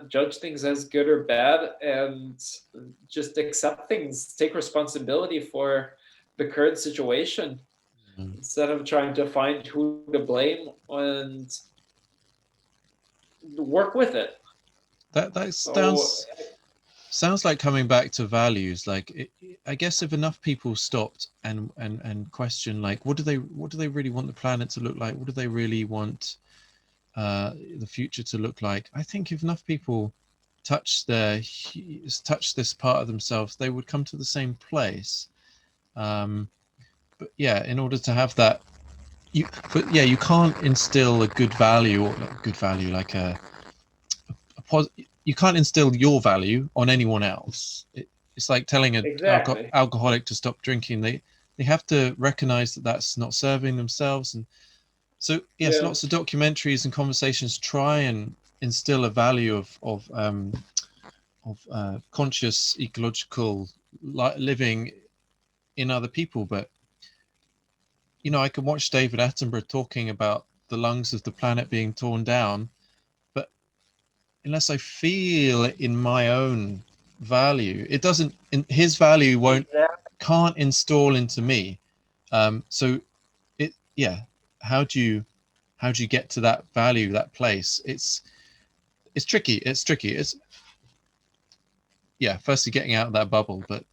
judge things as good or bad, and just accept things, take responsibility for the current situation, instead of trying to find who to blame, and work with it. That sounds like coming back to values. I guess if enough people stopped and question, what do they really want the planet to look like? What do they really want the future to look like? I think if enough people touch this part of themselves, they would come to the same place. But yeah, in order to have that, you can't instill a good value, or not good value, you can't instill your value on anyone else. It's like telling an alcoholic to stop drinking. They have to recognize that that's not serving themselves. And so yes, lots of documentaries and conversations try and instill a value of conscious ecological living in other people. But I can watch David Attenborough talking about the lungs of the planet being torn down, but unless I feel it in my own value, it doesn't, his value can't install into me. So it, yeah, how do you get to that value, that place? It's tricky. It's yeah, firstly getting out of that bubble, but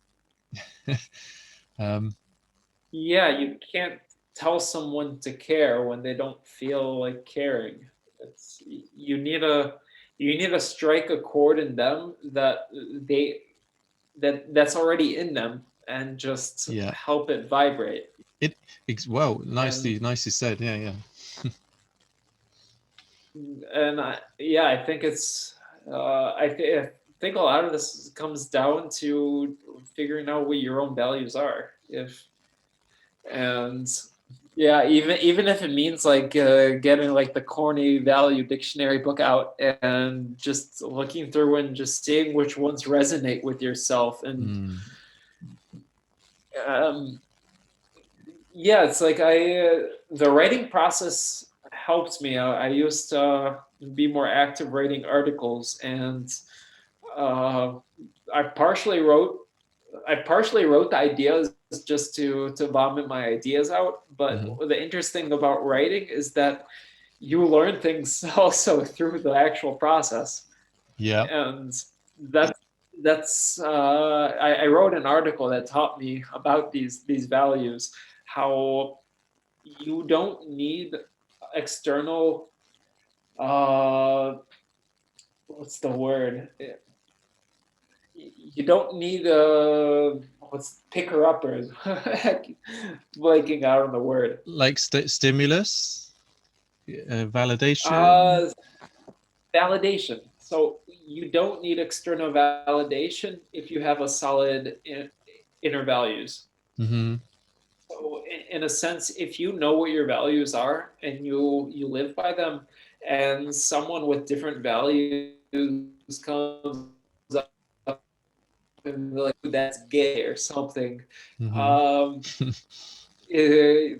Yeah, you can't tell someone to care when they don't feel like caring. It's you need to strike a chord in them that that's already in them, and just yeah, help it vibrate. well, And nicely said. Yeah, yeah, I think it's I think a lot of this comes down to figuring out what your own values are. If and Yeah, even if it means like getting like the corny value dictionary book out and just looking through and just seeing which ones resonate with yourself. And mm. um, yeah, it's like the writing process helped me. I used to be more active writing articles, and uh, I partially wrote I partially wrote the ideas just to vomit my ideas out. But Hmm. the interesting thing about writing is that you learn things also through the actual process. Yeah, And I wrote an article that taught me about these values, how you don't need external what's the word, you don't need what's picker uppers. Blanking out on the word. like stimulus, validation. uh Validation. So you don't need external validation if you have a solid inner values. Hmm. So in a sense, if you know what your values are and you live by them, and someone with different values comes up and like, that's gay or something, Hmm. um, eh,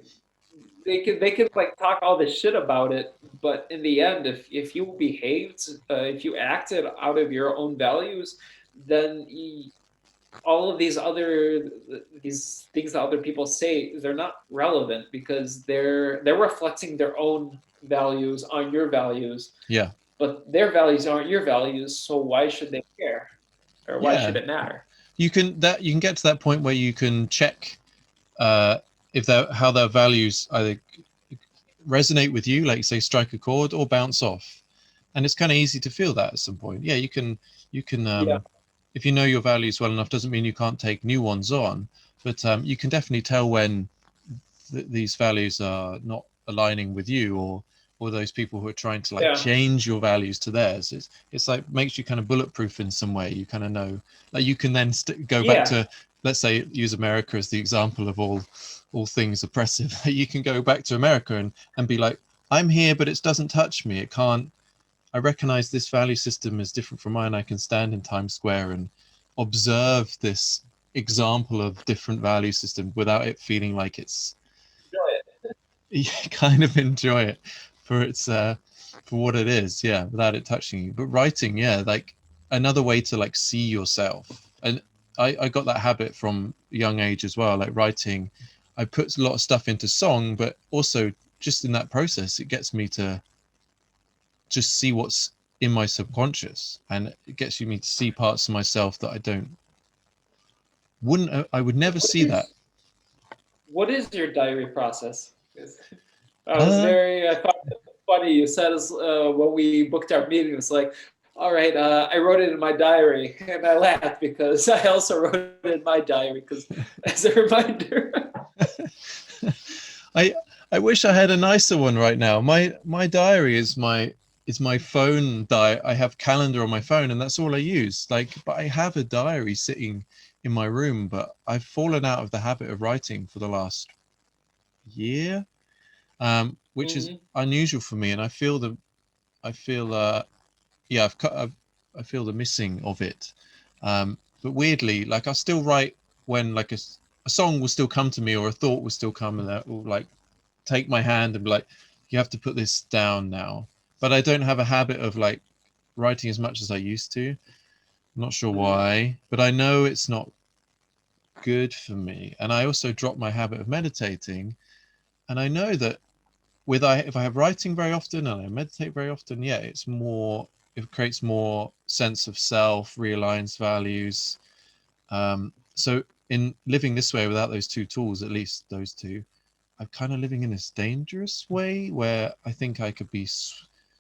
they can like talk all this shit about it, but in the end, if you behaved, if you acted out of your own values, then all of these things that other people say, they're not relevant, because they're reflecting their own values on your values, Yeah, but their values aren't your values, so why should they care, or why yeah. should it matter? You can get to that point where you can check uh, if how their values either resonate with you, like say strike a chord, or bounce off. And it's kind of easy to feel that at some point. Yeah, you can Yeah, if you know your values well enough, doesn't mean you can't take new ones on, but you can definitely tell when these values are not aligning with you, or those people who are trying to like yeah, change your values to theirs. It's like makes you kind of bulletproof in some way. You kind of know, like you can then go back yeah, to, let's say, use America as the example of all things oppressive. You can go back to America and be like, I'm here, but it doesn't touch me. It can't. I recognize this value system is different from mine. I can stand in Times Square and observe this example of different value system without it feeling like it's, you kind of enjoy it for its for what it is, yeah, without it touching you. But writing, yeah, like another way to like see yourself. And I got that habit from a young age as well, like writing. I put a lot of stuff into song, but also just in that process it gets me to just see what's in my subconscious, and it gets me to see parts of myself that I would never what see that. is what is your diary process? I was uh very, I thought it was funny. You said when we booked our meeting, it's like, all right, I wrote it in my diary, and I laughed because I also wrote it in my diary because as a reminder. I I wish I had a nicer one right now. My diary is my phone diary. I have calendar on my phone, and that's all I use. Like, but I have a diary sitting in my room, but I've fallen out of the habit of writing for the last year, which is Mhm. unusual for me. And I feel yeah, I feel the missing of it. But weirdly, like I still write when like a song will still come to me, or a thought will still come, and that will like take my hand and be like, you have to put this down now. But I don't have a habit of like writing as much as I used to. I'm not sure why, but I know it's not good for me. And I also dropped my habit of meditating. And I know that if I have writing very often and I meditate very often, yeah, it creates more sense of self, realigns values. So in living this way without those two tools, at least those two, I'm kind of living in this dangerous way where I think I could be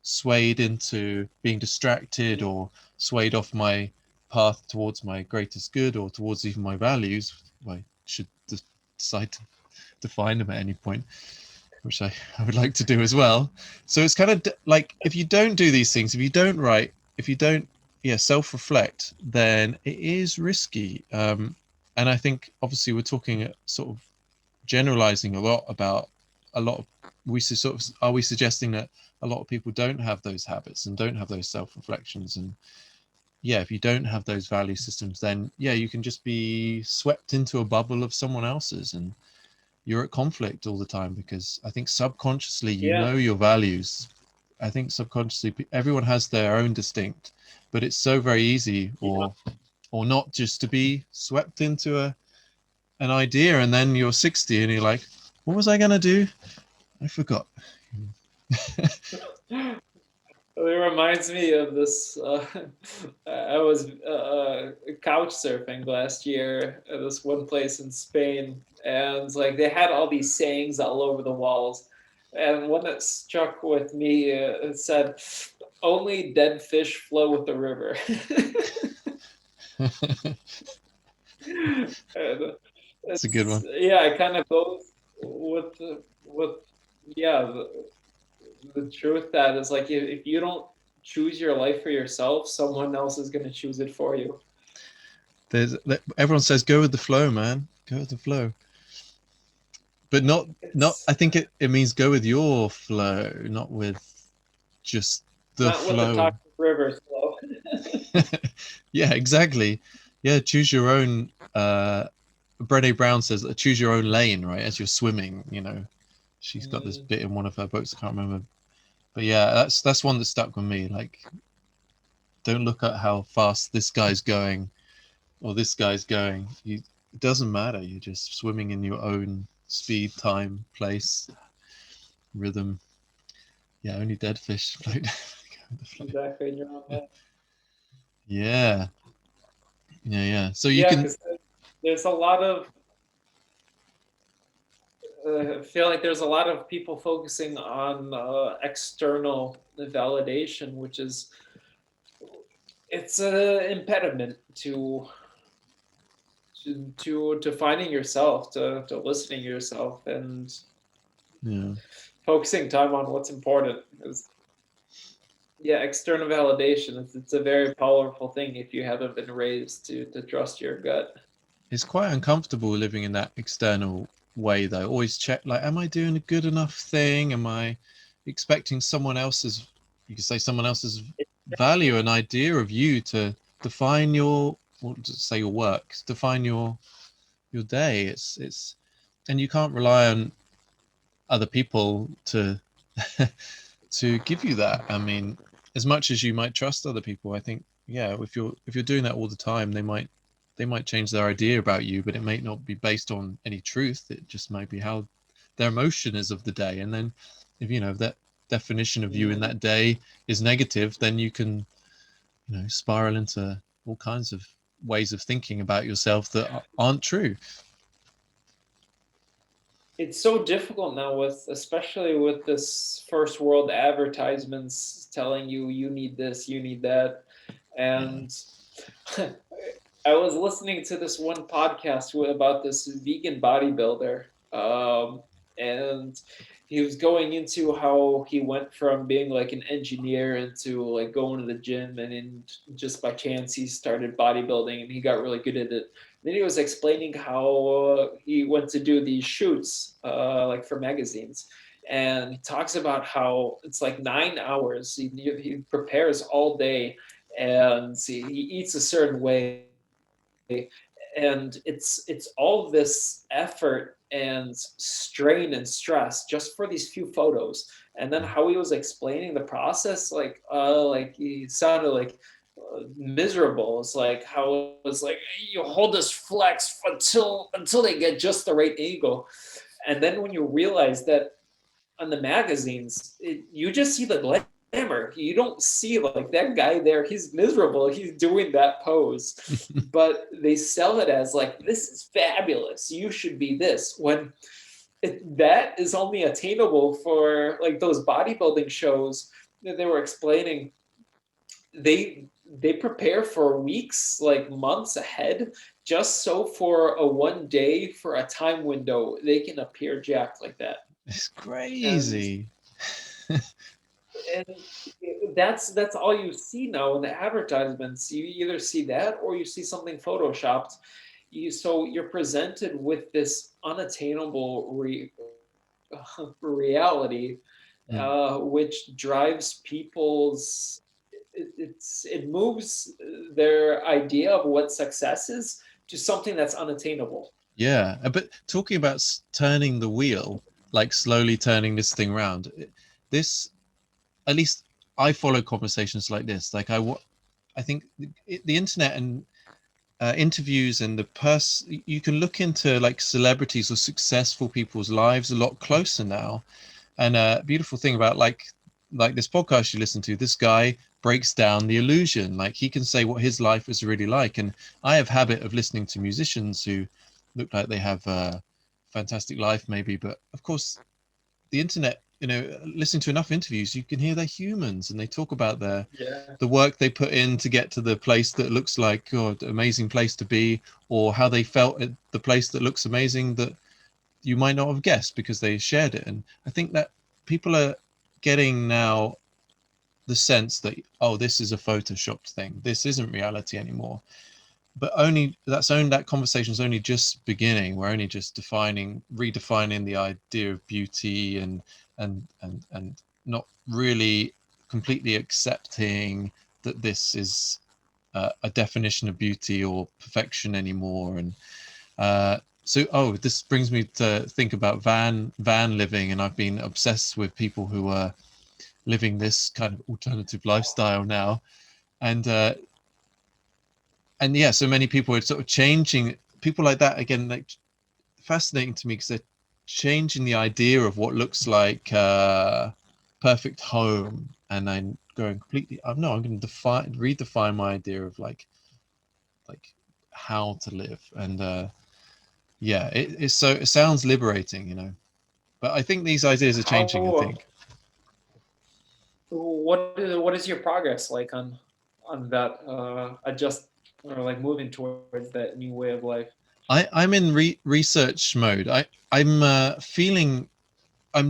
swayed into being distracted or swayed off my path towards my greatest good or towards even my values. I should decide to define them at any point, which I would like to do as well. So it's kind of like, if you don't do these things, if you don't write, if you don't self-reflect, then it is risky. And I think obviously we're talking sort of generalizing a lot about a lot of, are we suggesting that a lot of people don't have those habits and don't have those self-reflections? And yeah, if you don't have those value systems, then yeah, you can just be swept into a bubble of someone else's, and you're at conflict all the time, because I think subconsciously you Yeah. know your values. I think subconsciously everyone has their own distinct, but it's so very easy, Yeah. or not, just to be swept into an idea, and then you're 60 and you're like, what was I going to do? I forgot. It reminds me of this. I was couch surfing last year at this one place in Spain, and like they had all these sayings all over the walls. And one that struck with me, it said, "Only dead fish flow with the river." And It's a good it's one. yeah, it kind of goes with yeah the truth that is like if you don't choose your life for yourself, someone else is going to choose it for you. Everyone says go with the flow, man. Go with the flow, but not. It's I think it means go with your flow, not with just the not with the flow. toxic river flow. Yeah, exactly. Yeah, choose your own. Brené Brown says choose your own lane, right? As you're swimming, she's got this Mm, bit in one of her books. I can't remember, but yeah, that's one that stuck with me. Like, don't look at how fast this guy's going or this guy's going. It doesn't matter. You're just swimming in your own speed, time, place, rhythm. Yeah, only dead fish float. exactly in your own head. Yeah, yeah. So you Yeah, can. because there's a lot of I feel like there's a lot of people focusing on external validation, which is it's an impediment to finding yourself, to listening to yourself, and Yeah. focusing time on what's important. Because yeah, external validation, it's a very powerful thing if you haven't been raised to trust your gut. It's quite uncomfortable living in that external way, though. Always check, like, am I doing a good enough thing? Am I expecting someone else's, you could say someone else's value, an idea of you to define your, or to say your work, define your day. And you can't rely on other people to to give you that. I mean, as much as you might trust other people, I think, yeah, if you're doing that all the time, they might change their idea about you, but it may not be based on any truth. It just might be how their emotion is of the day. And then if that definition of you in Mm. that day is negative, then you can spiral into all kinds of ways of thinking about yourself that aren't true. It's so difficult now with especially with this first world advertisements telling you you need this, you need that. Yeah. And I was listening to this one podcast about this vegan bodybuilder, and he was going into how he went from being like an engineer into like going to the gym, and in just by chance he started bodybuilding and he got really good at it. Then he was explaining how he went to do these shoots, like for magazines, and he talks about how it's like 9 hours. He prepares all day, and he eats a certain way, and it's all this effort and strain and stress just for these few photos. And then how he was explaining the process, like he sounded miserable. It's like how it was like you hold this flex until they get just the right angle, and then when you realize that on the magazines, you just see the glamour. You don't see like that guy there. He's miserable. He's doing that pose, but they sell it as like this is fabulous. You should be this when that is only attainable for like those bodybuilding shows that they were explaining. They prepare for weeks, like months ahead, just so for a one day for a time window they can appear jacked like that. It's And crazy. and that's all you see now in the advertisements. You either see that or you see something photoshopped. So you're presented with this unattainable reality, Mm. which drives people's it moves their idea of what success is to something that's unattainable. Yeah, but talking about turning the wheel, like slowly turning this thing around, this, at least I follow conversations like this. Like I think the internet and interviews and you can look into like celebrities or successful people's lives a lot closer now. And a beautiful thing about like this podcast you listen to, this guy breaks down the illusion. Like he can say what his life was really like. And I have habit of listening to musicians who look like they have a fantastic life maybe, but of course the internet, listening to enough interviews, you can hear they're humans and they talk about Yeah. the work they put in to get to the place that looks like, oh, amazing place to be, or how they felt at the place that looks amazing that you might not have guessed because they shared it. And I think that people are getting now the sense that, oh, this is a photoshopped thing, this isn't reality anymore. But that conversation is only just beginning. We're only just redefining the idea of beauty, and not really completely accepting that this is a definition of beauty or perfection anymore. And this brings me to think about van living, and I've been obsessed with people who are living this kind of alternative lifestyle now. And yeah, so many people are sort of changing. People like that, again, like, fascinating to me because they're changing the idea of what looks like perfect home. And I'm going completely, I'm going to redefine my idea of like how to live. And yeah, it sounds liberating. But I think these ideas are changing, I How think. what is your progress like on that adjust or like moving towards that new way of life? I'm in research mode. I'm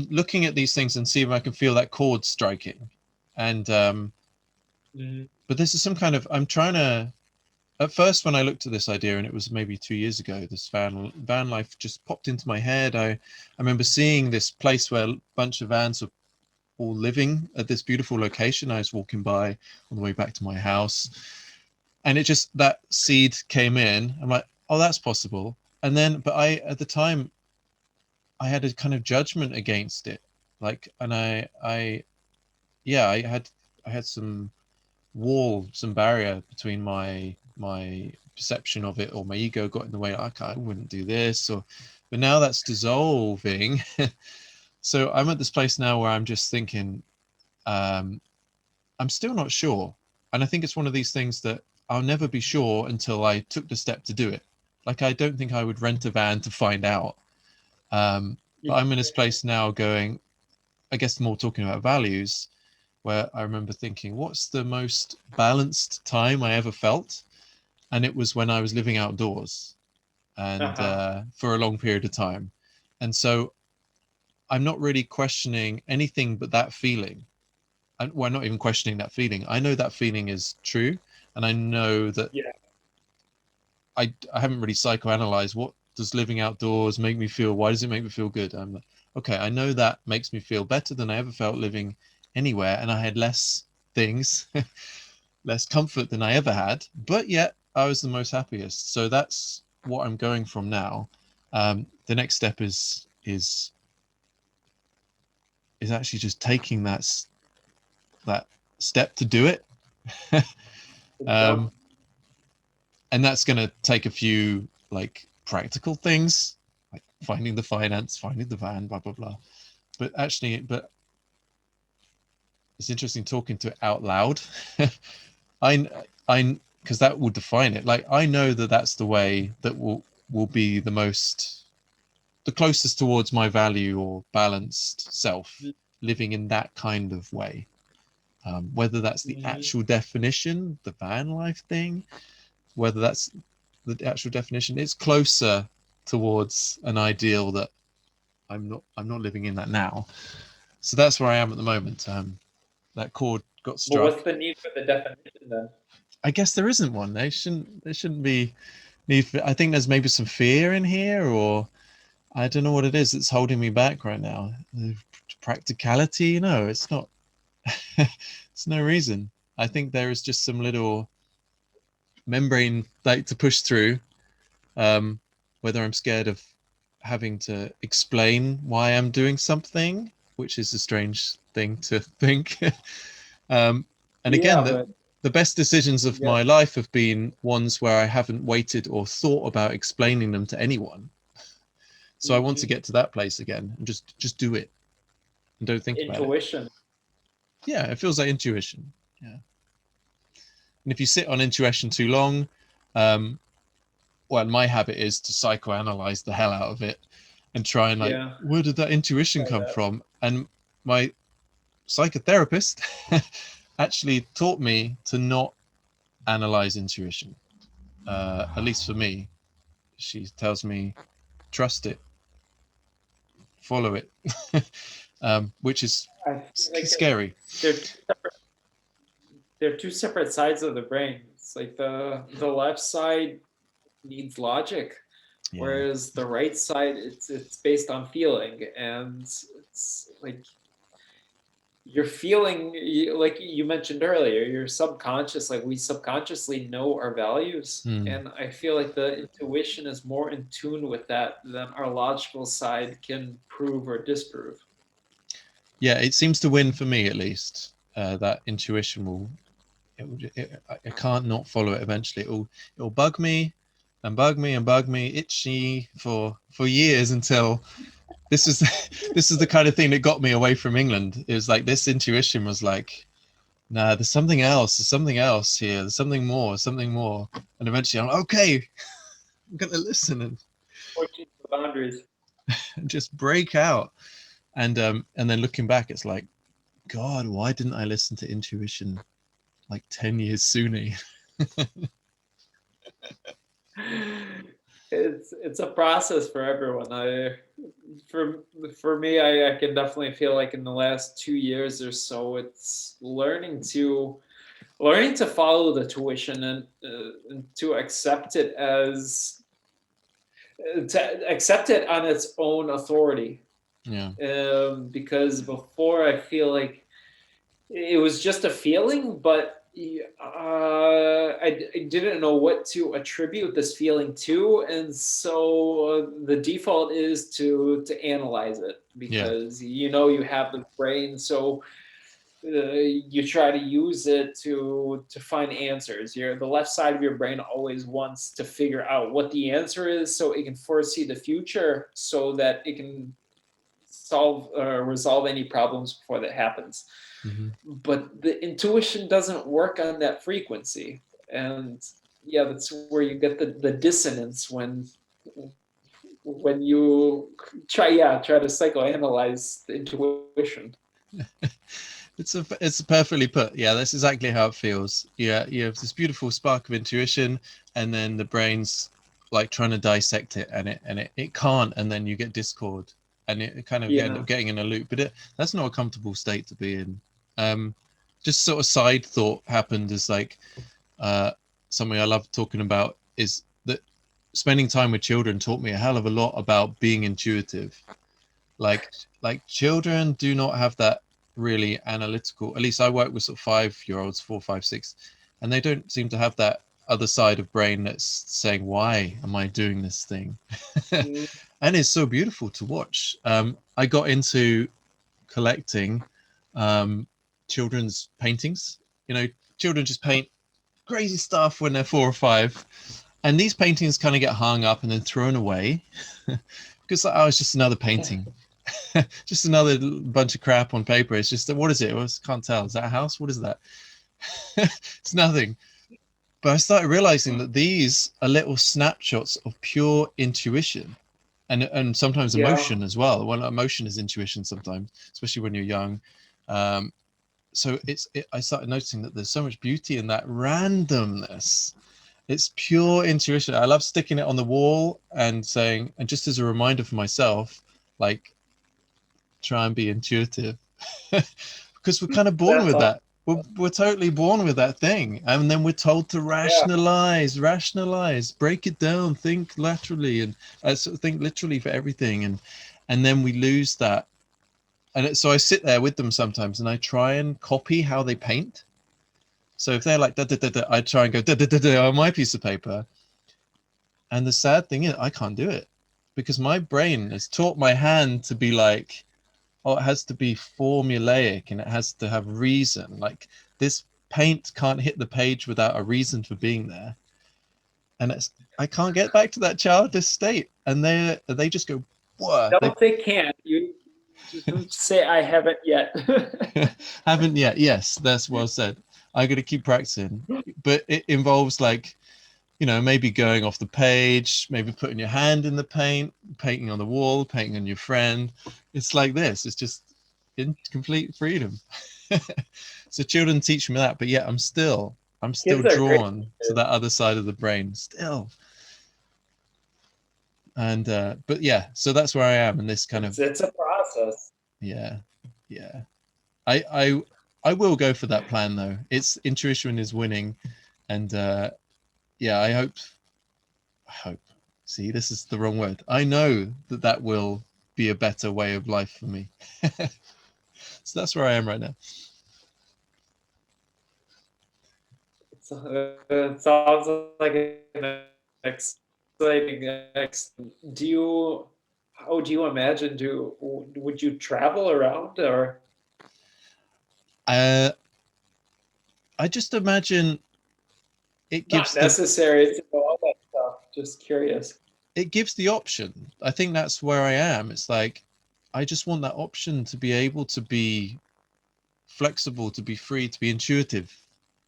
looking at these things and see if I can feel that chord striking. And Mhm. but this is some kind of, I'm trying to, at first when I looked at this idea, and it was maybe 2 years ago, this van life just popped into my head. I remember seeing this place where a bunch of vans were all living at this beautiful location. I was walking by on the way back to my house, and it just, that seed came in. I'm like, oh, that's possible. And then, but at the time, I had a kind of judgment against it. Like, and yeah, I had some barrier between my perception of it, or my ego got in the way. Like, I wouldn't do this, but now that's dissolving. So I'm at this place now where I'm just thinking, I'm still not sure. And I think it's one of these things that I'll never be sure until I took the step to do it. Like, I don't think I would rent a van to find out. But I'm in this place now going, I guess more talking about values, where I remember thinking, what's the most balanced time I ever felt? And it was when I was living outdoors, and Uh-huh. for a long period of time. And so I'm not really questioning anything but that feeling. And well, not even questioning that feeling. I know that feeling is true. And I know that Yeah. I haven't really psychoanalyzed what does living outdoors make me feel. Why does it make me feel good? I'm like, okay, I know that makes me feel better than I ever felt living anywhere. And I had less things, less comfort than I ever had, but yet I was the most happiest. So that's what I'm going from now. The next step is actually just taking that step to do it. And that's going to take a few like practical things, like finding the finance, finding the van, blah blah blah. But it's interesting talking to it out loud. I because that will define it. Like I know that that's the way that will be the closest towards my value or balanced self, living in that kind of way. Whether that's the actual definition, the van life thing, whether that's the actual definition, it's closer towards an ideal that I'm not living in that now. So that's where I am at the moment. That chord got struck. But what's the need for the definition then? I guess there isn't one. There shouldn't be need for. I think there's maybe some fear in here, or I don't know what it is that's holding me back right now. Practicality? No, it's not. It's no reason. I think there is just some little membrane like to push through. Whether I'm scared of having to explain why I'm doing something, which is a strange thing to think. And again, the best decisions of my life have been ones where I haven't waited or thought about explaining them to anyone. So I want to get to that place again and just do it and don't think about it. Intuition. Yeah, it feels like intuition. Yeah. And if you sit on intuition too long, well, my habit is to psychoanalyze the hell out of it and try and where did that intuition come from? And my psychotherapist actually taught me to not analyze intuition. At least for me, she tells me, trust it, follow it, which is scary. They're two separate sides of the brain. It's like the left side needs logic, whereas the right side it's based on feeling, and it's like you're feeling, like you mentioned earlier, your subconscious, like we subconsciously know our values, and I feel like the intuition is more in tune with that than our logical side can prove or disprove. Yeah, it seems to win for me at least. That intuition will I can't not follow it eventually. It'll bug me and bug me and bug me, itchy for years, until this is the kind of thing that got me away from England. It was like this intuition was like, nah, there's something else here, there's something more, and eventually I'm like, okay, I'm gonna listen and pushing the boundaries and just break out. And then looking back, it's like, God, why didn't I listen to intuition like 10 years sooner? It's a process for everyone. For me, I can definitely feel like in the last 2 years or so, it's learning to follow the tuition and to accept it on its own authority. Yeah. Because before I feel like it was just a feeling, but I didn't know what to attribute this feeling to, and so the default is to analyze it, because you have the brain, so you try to use it to find answers. The left side of your brain always wants to figure out what the answer is, so it can foresee the future, so that it can resolve any problems before that happens. But the intuition doesn't work on that frequency, and that's where you get the dissonance when you try to psychoanalyze the intuition. It's perfectly put. Yeah, that's exactly how it feels. Yeah, you have this beautiful spark of intuition, and then the brain's like trying to dissect it, and it can't, and then you get discord, and it kind of end up getting in a loop. But that's not a comfortable state to be in. Just sort of side thought happened is like something I love talking about is that spending time with children taught me a hell of a lot about being intuitive. Like children do not have that really analytical, at least I work with sort of 5-year-olds, 4, 5, 6, and they don't seem to have that other side of brain that's saying, why am I doing this thing? And it's so beautiful to watch. I got into collecting children's paintings. Children just paint crazy stuff when they're 4 or 5. And these paintings kind of get hung up and then thrown away because oh, it's just another painting. Just another bunch of crap on paper. It's just, what is it? I can't tell. Is that a house? What is that? It's nothing. But I started realizing that these are little snapshots of pure intuition and sometimes Yeah. emotion as well. Well, emotion is intuition sometimes, especially when you're young. So I started noticing that there's so much beauty in that randomness. It's pure intuition. I love sticking it on the wall and saying, and just as a reminder for myself, like, try and be intuitive. Because we're kind of born That's with all. that. We're totally born with that thing. And then we're told to Yeah. rationalize, break it down, think laterally, and think literally for everything. And then we lose that. And so I sit there with them sometimes and I try and copy how they paint. So if they're like, da, da, da, da, I try and go da, da, da, da, on my piece of paper. And the sad thing is, I can't do it because my brain has taught my hand to be like, oh, it has to be formulaic and it has to have reason. Like this paint can't hit the page without a reason for being there. And I can't get back to that childish state. And they just go, what? Don't say can't. You just say I haven't yet. Haven't yet. Yes, that's well said. I got to keep practicing, but it involves like, maybe going off the page, maybe putting your hand in the paint, painting on the wall, painting on your friend. It's like this. It's just in complete freedom. So children teach me that, but yeah, I'm still Kids are great. drawn to that other side of the brain still. And but yeah, so that's where I am in this kind of. It's a process. Yeah. I will go for that plan though. It's intuition is winning, and yeah, I hope. See, this is the wrong word. I know that will be a better way of life for me. So that's where I am right now. It sounds like an exciting. How do you imagine? Would you travel around or? I just imagine it gives Not necessary to know all that stuff. Just curious. it gives the option. I think that's where I am. It's like I just want that option to be able to be flexible, to be free, to be intuitive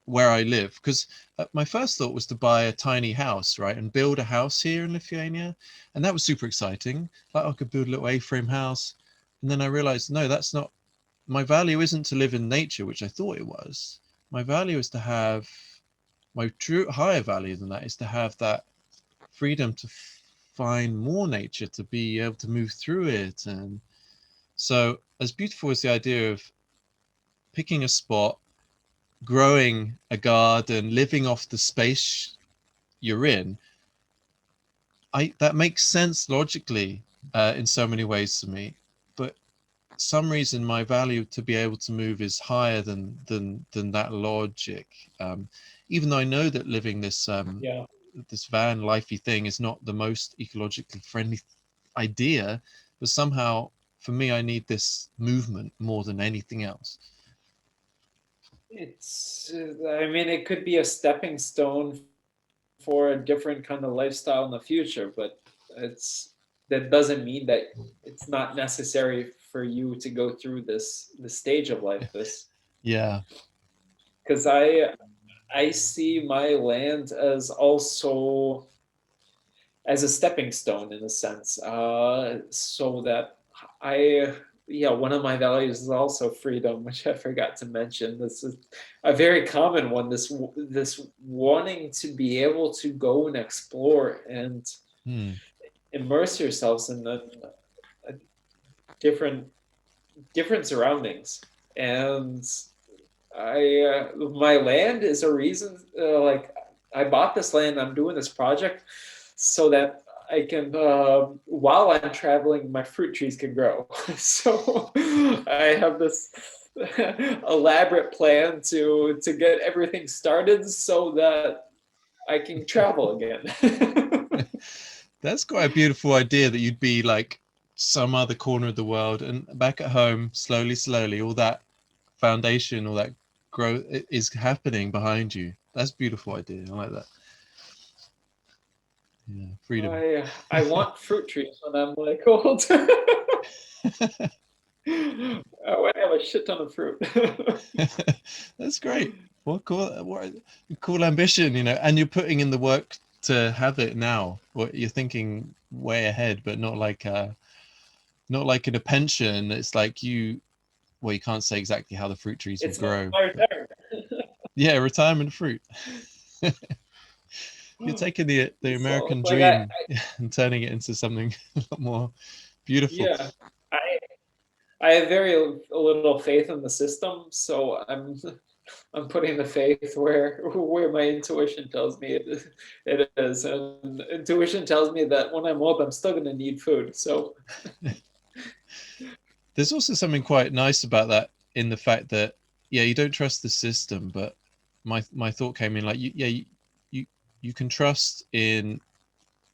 where I live. Because my first thought was to buy a tiny house, right, and build a house here in Lithuania, and that was super exciting. Like I could build a little A-frame house, and then I realized no, that's not my value. Isn't to live in nature, which I thought it was. My value is to have my true higher value than that is to have that freedom to find more nature, to be able to move through it. And so as beautiful as the idea of picking a spot, growing a garden, living off the space you're in, that makes sense logically in so many ways to me. But some reason my value to be able to move is higher than that logic. Even though I know that living this this van lifey thing is not the most ecologically friendly idea, but somehow for me I need this movement more than anything else. I mean, it could be a stepping stone for a different kind of lifestyle in the future, but that doesn't mean that it's not necessary for you to go through this stage of life. Yeah, Because I see my land as also as a stepping stone in a sense, so that one of my values is also freedom, which I forgot to mention. This is a very common one. This wanting to be able to go and explore and immerse yourselves in the different surroundings. And my land is a reason. Like I bought this land. I'm doing this project so that I can, while I'm traveling, my fruit trees can grow. So I have this elaborate plan to get everything started so that I can travel again. That's quite a beautiful idea that you'd be like some other corner of the world and back at home, slowly, all that foundation, all that grow is happening behind you. That's a beautiful idea. I like that. Yeah, freedom. I want fruit trees when I'm like old. I want to have a shit ton of fruit. That's great. What a cool ambition, you know, and you're putting in the work to have it now. What you're thinking way ahead, but not like in a pension. It's like well, you can't say exactly how the fruit trees will It's my grow. retirement. Yeah, retirement fruit. You're taking the So American like dream and turning it into something a lot more beautiful. yeah, I I have very little faith in the system, so I'm putting the faith where my intuition tells me it is, and intuition tells me that when I'm old, I'm still going to need food. So There's also something quite nice about that in the fact that, yeah, you don't trust the system, but my thought came in like, you you can trust in,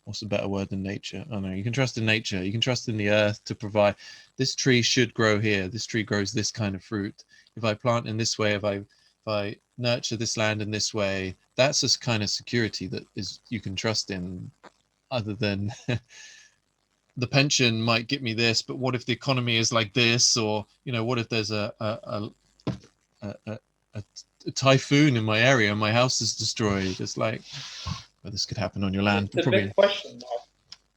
what's a better word than nature? I don't know. You can trust in nature. You can trust in the earth to provide. This tree should grow here. This tree grows this kind of fruit. If I plant in this way, if I nurture this land in this way, that's this kind of security that is you can trust in. Other than the pension might get me this, but what if the economy is like this, or you know, what if there's a, a, a typhoon in my area and my house is destroyed? It's like, well, this could happen on your land, it's but a big probably, question.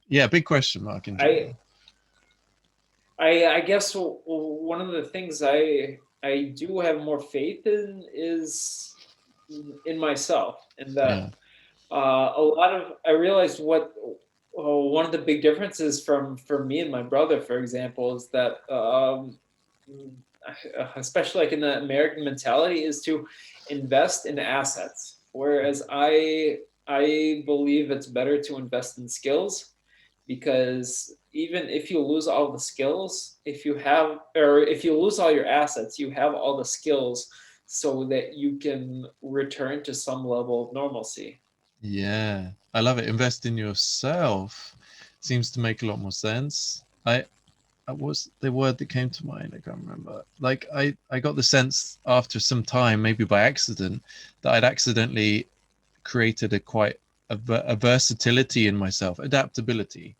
yeah, big question mark in I general. I guess one of the things I do have more faith in is in myself, in that Yeah, a lot of I realized what one of the big differences from me and my brother, for example, is that especially like in the American mentality, is to invest in assets, whereas I believe it's better to invest in skills, because even if you lose all the skills, if you lose all your assets, you have all the skills so that you can return to some level of normalcy. yeah, I love it. Invest in yourself seems to make a lot more sense. I was the word that came to mind. I can't remember. Like I got the sense after some time, maybe by accident, that I'd accidentally created a versatility in myself, adaptability.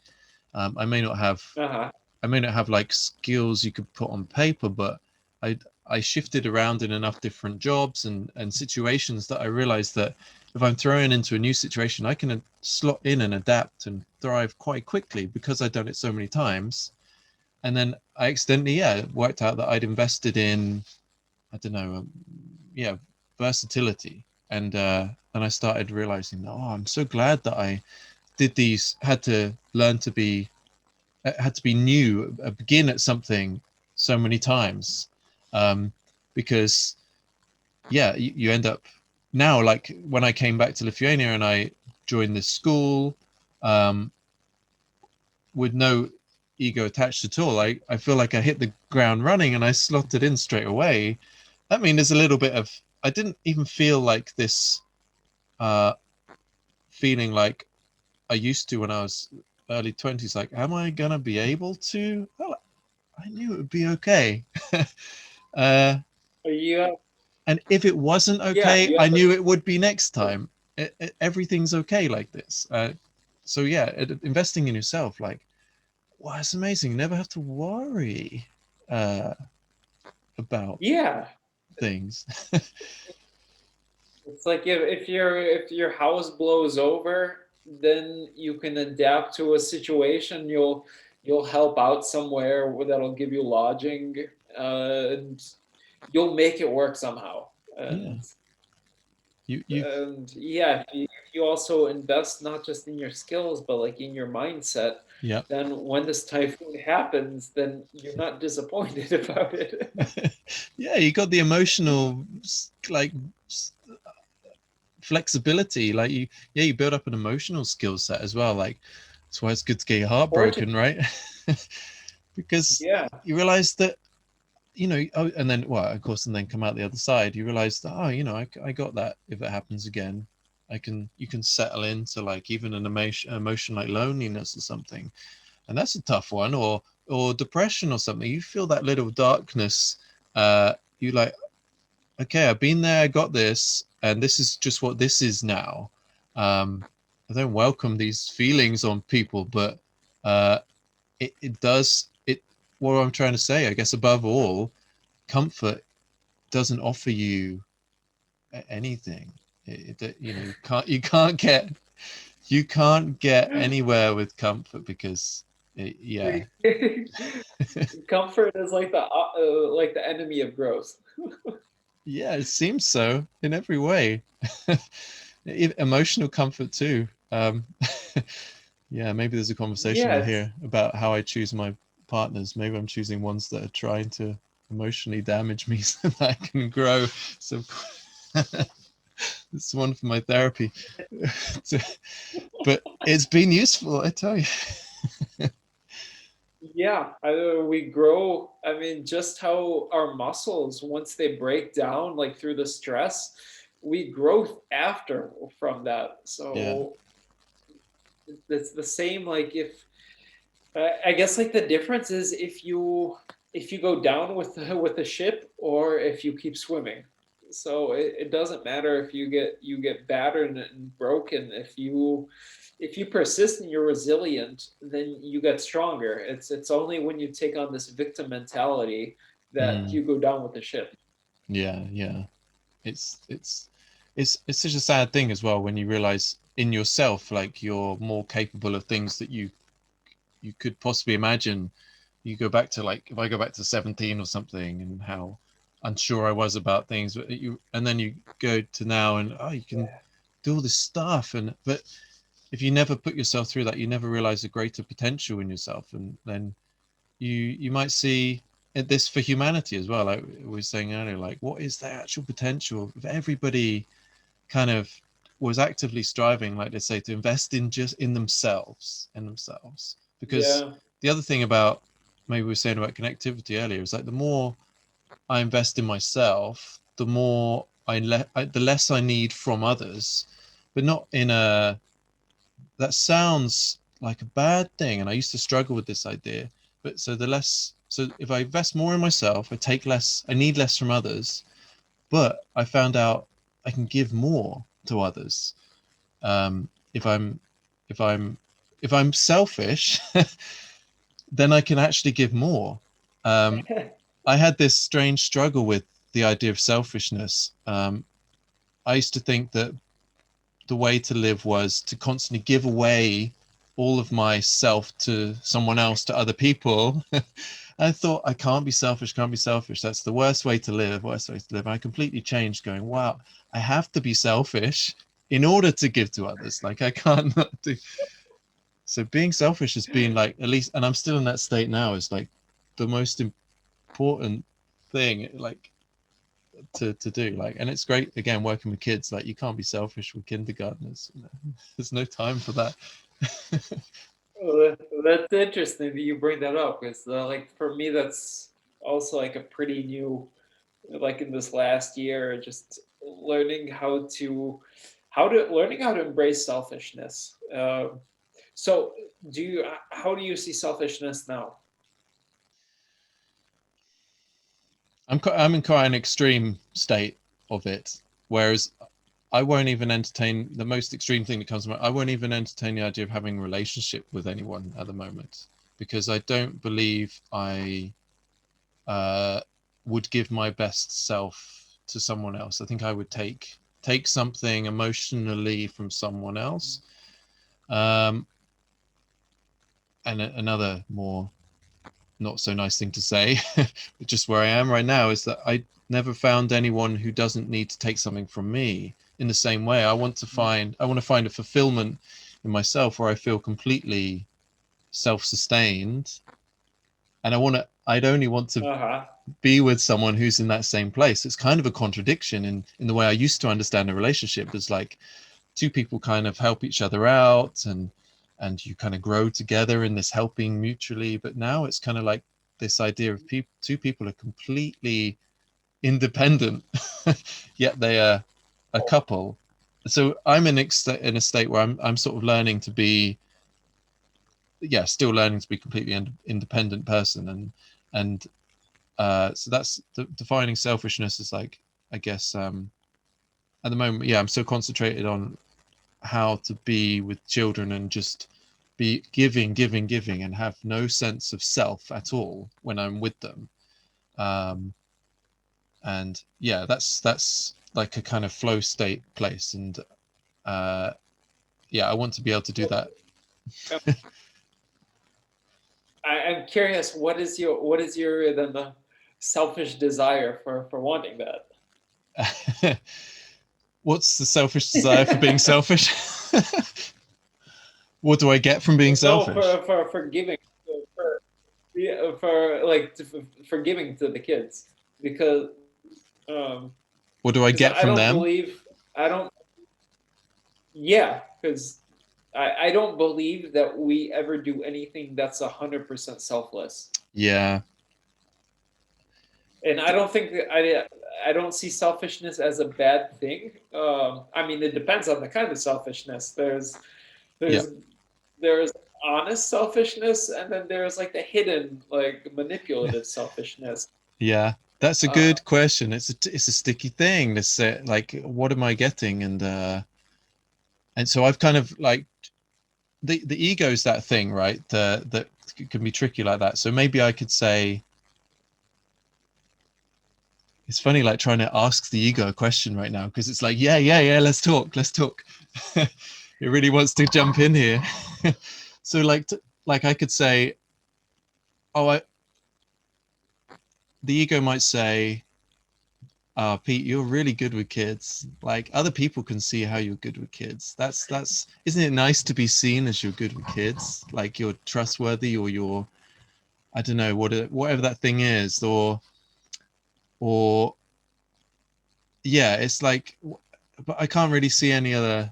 I may not have Uh-huh. I may not have like skills you could put on paper, but I shifted around in enough different jobs and situations that I realized that if I'm thrown into a new situation, I can slot in and adapt and thrive quite quickly because I've done it so many times. And then I accidentally, yeah, worked out that I'd invested in, I don't know, yeah, versatility. And I started realizing, oh, I'm so glad that I did these, had to learn to be had to be new, begin at something so many times, because yeah, you end up now, like when I came back to Lithuania and I joined this school, um, with no ego attached at all. I feel like I hit the ground running and I slotted in straight away. I mean, there's a little bit of, I didn't even feel like this uh, feeling like I used to when I was early 20s. Like, am I going to be able to? Well, I knew it would be okay. uh, You have, and if it wasn't yeah, okay, you I have knew it would be next time. Everything's okay like this. So yeah, investing in yourself, like, wow, it's amazing. You never have to worry uh, about yeah. things. It's like if your house blows over, then you can adapt to a situation. You'll help out somewhere that'll give you lodging, and you'll make it work somehow. Yeah, And you yeah, if you also invest not just in your skills but like in your mindset, yeah. then when this typhoon happens, then you're not disappointed about it. Yeah, you got the emotional like flexibility. Like you build up an emotional skill set as well. Like that's why it's good to get your heart Fortune, broken, right? Because yeah, you realize that, you know, oh, and then, well, of course, and then come out the other side, you realize that, oh, you know, I got that. If it happens again, you can settle into like even an emotion like loneliness or something, and that's a tough one, or depression or something. You feel that little darkness, you like, okay, I've been there, I got this, and this is just what this is now. I don't welcome these feelings on people, but it does it. What I'm trying to say, I guess, above all, comfort doesn't offer you anything. You know, you can't get anywhere with comfort because yeah. Comfort is like the enemy of growth. Yeah, it seems so in every way. Emotional comfort too. Yeah, maybe there's a conversation in Yes. here about how I choose my partners. Maybe I'm choosing ones that are trying to emotionally damage me so that I can grow. So it's one for my therapy. But it's been useful, I tell you. Yeah, we grow. I mean, just how our muscles, once they break down, like through the stress, we grow after from that. Yeah. So it's the same. Like if I guess like the difference is if you go down with with the ship or if you keep swimming. So it doesn't matter if you get battered and broken. If you persist and you're resilient, then you get stronger. It's only when you take on this victim mentality that Mm, you go down with the ship. yeah, yeah. It's such a sad thing as well when you realize in yourself like you're more capable of things that you could possibly imagine. You go back to like if I go back to 17 or something and how unsure I was about things, but and then you go to now and oh you can do all this stuff but if you never put yourself through that, you never realize the greater potential in yourself, and then you might see this for humanity as well. Like we were saying earlier, like what is the actual potential if everybody kind of was actively striving, like they say, to invest in just in themselves. Because Yeah. the other thing about maybe we were saying about connectivity earlier is like the more I invest in myself, the more the less I need from others, but not in a that sounds like a bad thing. And I used to struggle with this idea. But so if I invest more in myself, I need less from others, but I found out I can give more to others. If I'm, if I'm, if I'm selfish, then I can actually give more. Um, I had this strange struggle with the idea of selfishness. I used to think that the way to live was to constantly give away all of myself to someone else, to other people. I thought I can't be selfish, can't be selfish. That's the worst way to live, worst way to live. And I completely changed going, wow, I have to be selfish in order to give to others. Like I can't not do. So being selfish has been like, at least, and I'm still in that state now, is like the most important thing. Like to do like and it's great again working with kids like you can't be selfish with kindergartners there's no time for that. Well, that's interesting that you bring that up because like for me that's also like a pretty new, like in this last year, just learning how to embrace selfishness. So how do you see selfishness now? I'm in quite an extreme state of it, whereas I won't even entertain the most extreme thing that comes to mind. I won't even entertain the idea of having a relationship with anyone at the moment because I don't believe I uh, would give my best self to someone else. I think I would take something emotionally from someone else. Um, and another more not so nice thing to say, but just where I am right now is that I never found anyone who doesn't need to take something from me in the same way. I want to find a fulfillment in myself where I feel completely self-sustained, and I'd only want to Uh-huh. be with someone who's in that same place. It's kind of a contradiction in the way I used to understand a relationship. It's like two people kind of help each other out and you kind of grow together in this helping mutually, but now it's kind of like this idea of two people are completely independent yet they are a couple. So I'm in a state where I'm sort of learning to be, yeah, still learning to be completely independent person, and so that's defining selfishness is like I guess at the moment, yeah, I'm so concentrated on how to be with children and just be giving, and have no sense of self at all when I'm with them. And yeah, that's like a kind of flow state place. And yeah, I want to be able to do that. I'm curious, what is your then the selfish desire for wanting that? What's the selfish desire for being selfish? What do I get from being No, selfish? for giving, for yeah, for like for giving to the kids, because um What do I because get I from don't them? believe I don't yeah because I don't believe that we ever do anything that's 100% selfless, Yeah. and I don't think that I don't see selfishness as a bad thing. I mean, it depends on the kind of selfishness. Yeah. There's there's honest selfishness, and then there's like the hidden, like manipulative selfishness. Yeah. That's a Uh, good question. It's a sticky thing to say, like, what am I getting? And so I've kind of like the ego's that thing, right? That can be tricky like that. So maybe I could say, it's funny, like trying to ask the ego a question right now, because it's like, yeah, let's talk. It really wants to jump in here. So like I could say, oh, the ego might say, Pete, you're really good with kids. Like, other people can see how you're good with kids. That's isn't it nice to be seen as you're good with kids? Like you're trustworthy, or you're, I don't know, whatever that thing is, or yeah, it's like, but I can't really see any other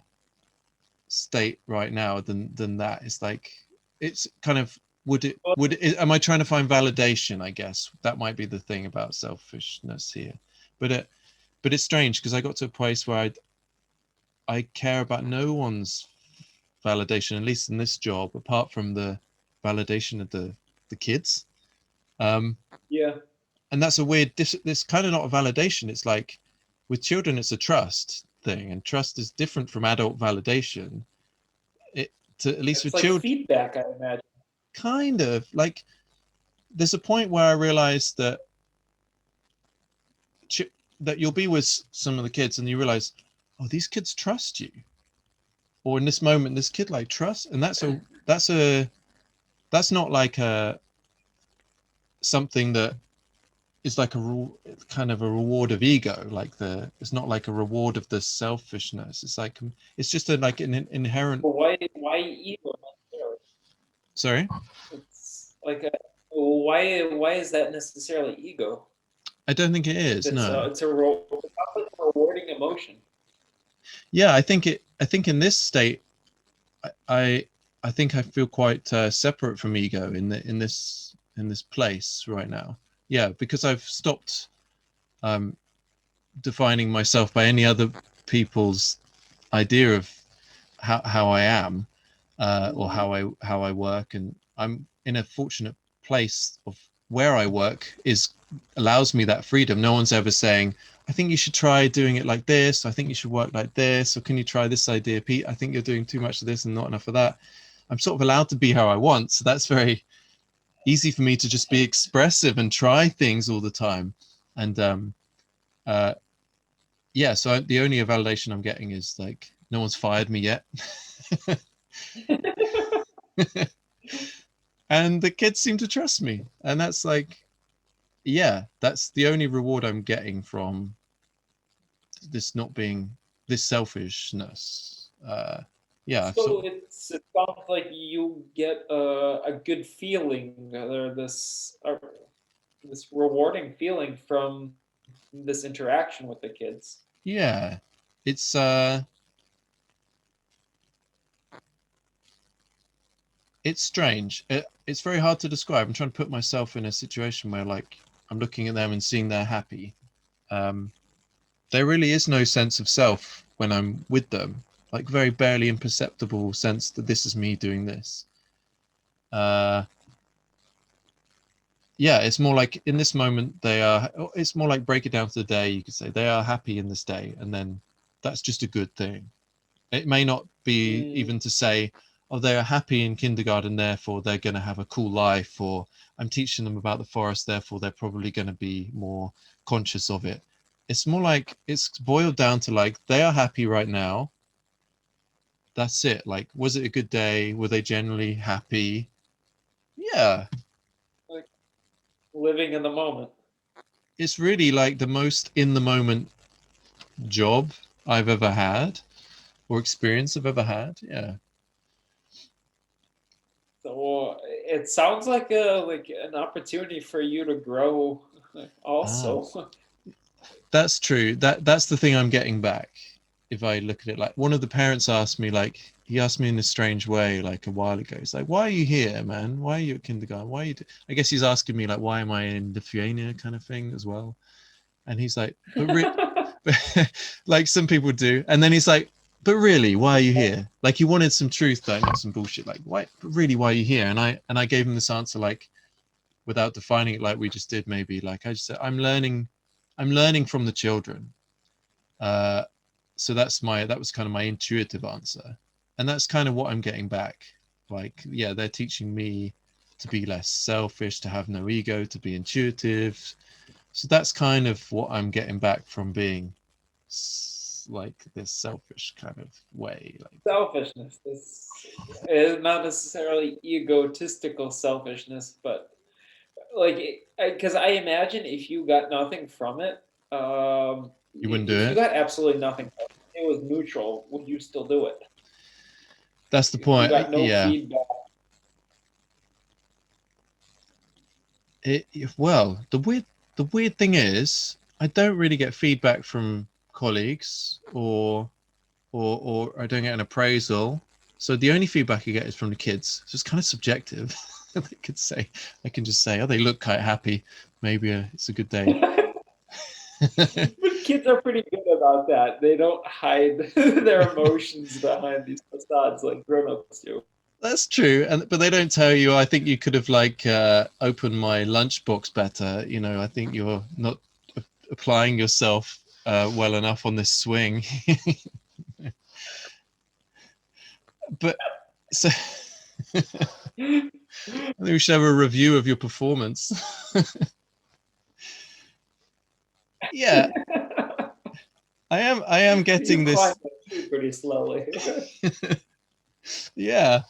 state right now than that. It's like, it's kind of, am I trying to find validation? I guess that might be the thing about selfishness here. But it's strange, because I got to a place where I care about no one's validation, at least in this job, apart from the validation of the kids. Um, yeah. and that's a weird, this kind of not a validation. It's like, with children, it's a trust thing, and trust is different from adult validation. It to At least It's with like children, feedback, I imagine. kind of like, there's a point where I realized that that you'll be with some of the kids and you realize, oh, these kids trust you, or in this moment this kid like trusts, and that's not like a something that is like kind of a reward of ego. Like, it's not like a reward of the selfishness. It's like, it's just like an inherent. But why ego necessarily? Sorry. It's like why is that necessarily ego? I don't think it If is, no. it's a rewarding emotion. Yeah, I think in this state, I I think I feel quite separate from ego in this place right now. Yeah, because I've stopped um, defining myself by any other people's idea of how I am, or how I work. And I'm in a fortunate place of where I work is allows me that freedom. No one's ever saying, I think you should try doing it like this. I think you should work like this. Or can you try this idea, Pete? I think you're doing too much of this and not enough of that. I'm sort of allowed to be how I want. So that's very easy for me to just be expressive and try things all the time. And uh, yeah, so the only validation I'm getting is like, no one's fired me yet. And the kids seem to trust me. And that's like, yeah, that's the only reward I'm getting from this not being this selfishness. Yeah, I've sort So of, it sounds like you get a good feeling, or this rewarding feeling from this interaction with the kids. yeah, it's it's strange. It's very hard to describe. I'm trying to put myself in a situation where, like, I'm looking at them and seeing they're happy. Um, there really is no sense of self when I'm with them, like, very barely imperceptible sense that this is me doing this. Uh, yeah, it's more like in this moment it's more like break it down to the day. You could say they are happy in this day, and then that's just a good thing. It may not be Mm, even to say, oh, they are happy in kindergarten, therefore they're going to have a cool life, or I'm teaching them about the forest, therefore they're probably going to be more conscious of it. It's more like it's boiled down to like they are happy right now. That's it. Like, was it a good day? Were they generally happy? Yeah. like living in the moment. It's really like the most in the moment job I've ever had or experience I've ever had. Yeah. So it sounds like a like an opportunity for you to grow Ah, also. that's true. That's the thing I'm getting back. If I look at it, like one of the parents asked me, like he asked me in a strange way, like a while ago. He's like, "Why are you here, man? Why are you at kindergarten? Why are you?" I guess he's asking me like, "Why am I in Lithuania?" kind of thing as well. And he's like, like some people do. And then he's like, "But really, why are you here?" Like he wanted some truth, though, not some bullshit. Like, why? But really, why are you here? And I gave him this answer like without defining it, like we just did. Maybe like I just said, I'm learning from the children. Uh, so that was kind of my intuitive answer, and that's kind of what I'm getting back. Like, yeah, they're teaching me to be less selfish, to have no ego, to be intuitive. So that's kind of what I'm getting back from being like this selfish kind of way. Like, Selfishness. This is not necessarily egotistical selfishness, but like because I imagine if you got nothing from it, you wouldn't do if you it. got absolutely nothing from it, it was neutral, would you still do it? That's the If you point. got no Yeah. feedback. Well, the weird thing is, I don't really get feedback from colleagues or I don't get an appraisal. So the only feedback I get is from the kids. So it's kind of subjective. They could say, I can just say, oh, they look quite happy. Maybe it's a good day. But kids are pretty good about that. They don't hide their emotions behind these facades like grown-ups do. That's true, and but they don't tell you. I think you could have like opened my lunchbox better. I think you're not applying yourself well enough on this swing. But so I think we should have a review of your performance. Yeah, I am You getting climb this. the tree pretty slowly. Yeah,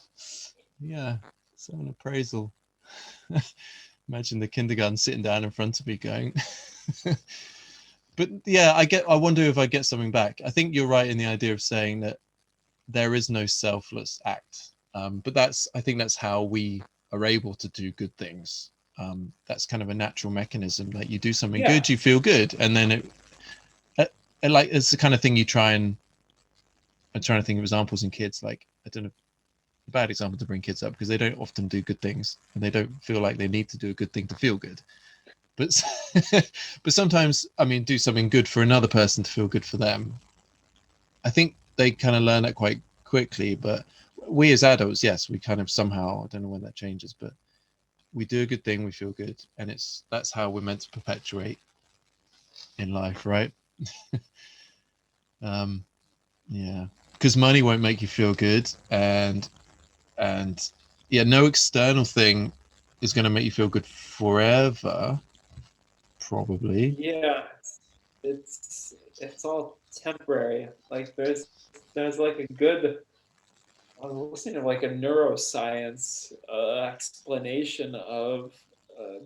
yeah. So an appraisal. Imagine the kindergarten sitting down in front of me going. But yeah, I wonder if I get something back. I think you're right in the idea of saying that there is no selfless act. But I think that's how we are able to do good things. That's kind of a natural mechanism that you do something Yeah. good, you feel good, and then like it's the kind of thing you try and I'm trying to think of examples in kids. Like I don't know, a bad example to bring kids up because they don't often do good things and they don't feel like they need to do a good thing to feel good. But but sometimes, I mean, do something good for another person to feel good for them. I think they kind of learn that quite quickly. But we as adults, yes, we kind of somehow, I don't know when that changes, but we do a good thing, we feel good, and that's how we're meant to perpetuate in life, right? um yeah, because money won't make you feel good, and yeah, no external thing is going to make you feel good forever, probably. Yeah. It's all temporary. Like there's like a good I was listening to like a neuroscience explanation of uh,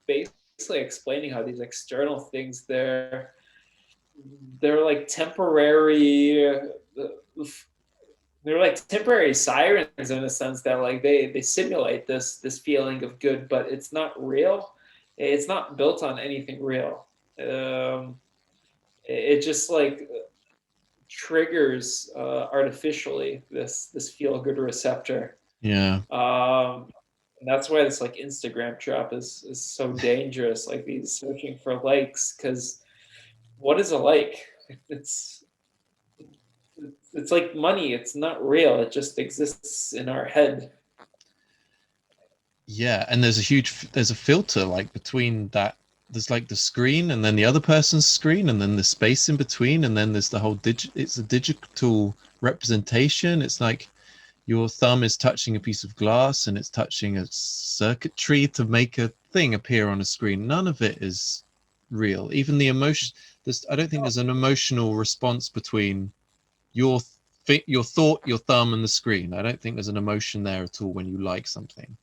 basically explaining how these external things they're like temporary they're like temporary sirens in a sense that like they simulate this feeling of good, but it's not real. It's not built on anything real. um it just like triggers artificially this feel good receptor. Yeah. And that's why this like Instagram trap is so dangerous. Like these searching for likes, because what is a like? It's it's like money. It's not real. It just exists in our head. Yeah, and there's a filter like between that. There's like the screen and then the other person's screen and then the space in between, and then there's the whole it's a digital representation. It's like your thumb is touching a piece of glass and it's touching a circuitry to make a thing appear on a screen. None of it is real. Even the emotion, I don't think there's an emotional response between your your thought, your thumb, and the screen. I don't think there's an emotion there at all when you like something.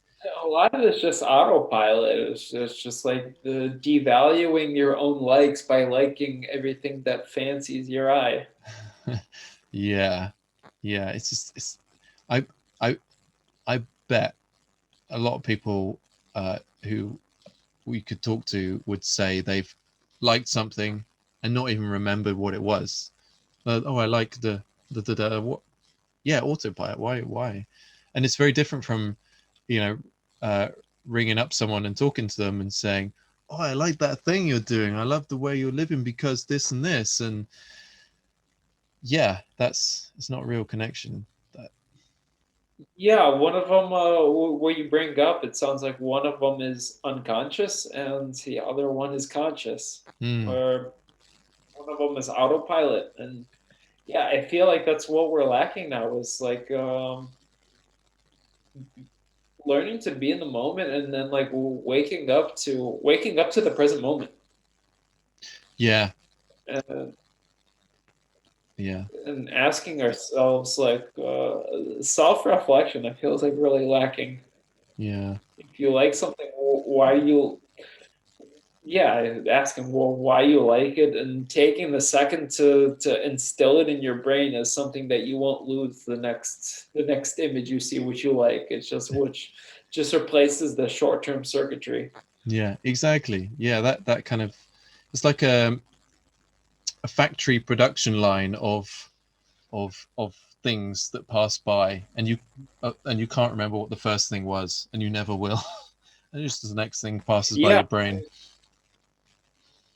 A lot of it's just autopilot. It's just like the devaluing your own likes by liking everything that fancies your eye. Yeah, yeah. It's just I I I bet a lot of people who we could talk to would say they've liked something and not even remember what it was. Oh, I like the what? Yeah, autopilot. Why? And it's very different from, you know, uh, ringing up someone and talking to them and saying, "Oh, I like that thing you're doing. I love the way you're living because this and this." And yeah, it's not a real connection. That Yeah, one of them, what you bring up, it sounds like one of them is unconscious and the other one is conscious, mm, or one of them is autopilot. And yeah, I feel like that's what we're lacking now is like learning to be in the moment and then like waking up to the present moment. yeah, And yeah, and asking ourselves like self-reflection I feel is like really lacking. yeah, If you like something, why you, yeah, asking well why you like it and taking the second to instill it in your brain as something that you won't lose the next image you see which you like. It's just which just replaces the short-term circuitry. yeah. Exactly. Yeah, that kind of it's like a factory production line of things that pass by, and you can't remember what the first thing was, and you never will. And just as the next thing passes by Yeah, your brain.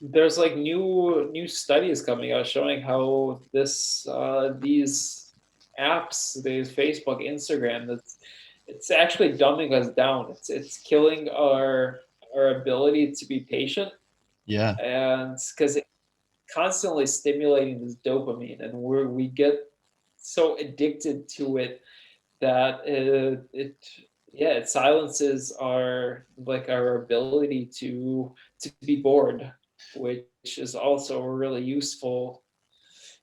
there's like new studies coming out showing how these apps, these Facebook, Instagram, that's it's actually dumbing us down. It's killing our ability to be patient, Yeah, and because it's constantly stimulating this dopamine, and we get so addicted to it that it silences our ability to be bored, which is also a really useful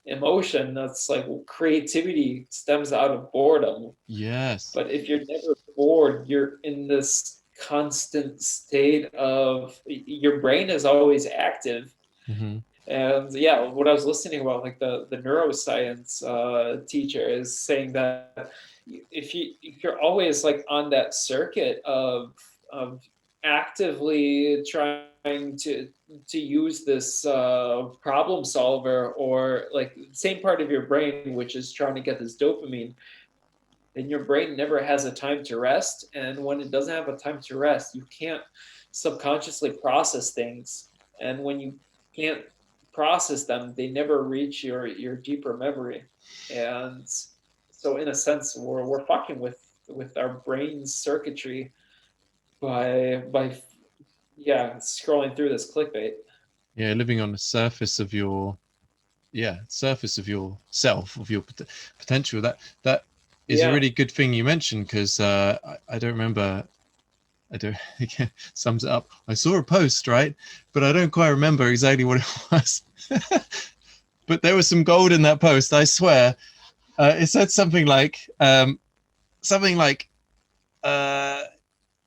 emotion. That's like creativity stems out of boredom. yes. But if you're never bored, you're in this constant state of your brain is always active. Hmm. And yeah, what I was listening about, like the neuroscience teacher is saying that if you're always like on that circuit of actively trying to use this problem solver, or like same part of your brain which is trying to get this dopamine, then your brain never has a time to rest. And when it doesn't have a time to rest, you can't subconsciously process things. And when you can't process them, they never reach your deeper memory. And so in a sense, we're fucking with our brain's circuitry by yeah, scrolling through this clickbait. Yeah, living on the surface of your surface of your self, of your potential. That is a Yeah. really good thing you mentioned, because I don't remember. I don't again sums it up. I saw a post, right, but I don't quite remember exactly what it was. But there was some gold in that post, I swear. It said something like uh,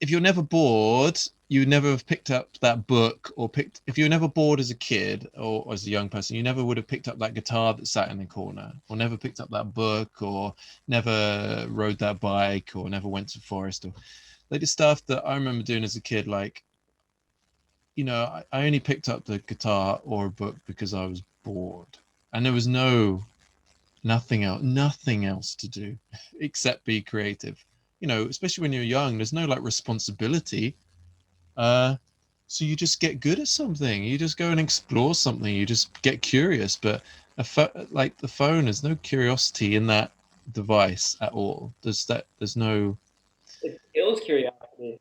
if you're never bored, you never have picked up that book, or picked if you were never bored as a kid or as a young person, you never would have picked up that guitar that sat in the corner, or never picked up that book, or never rode that bike, or never went to the forest, or like the stuff that I remember doing as a kid. Like, I only picked up the guitar or a book because I was bored, and there was nothing else to do except be creative. Especially when you're young, there's no like responsibility. uh so you just get good at something, you just go and explore something, you just get curious. But like the phone, there's no curiosity in that device at all. There's no It kills curiosity.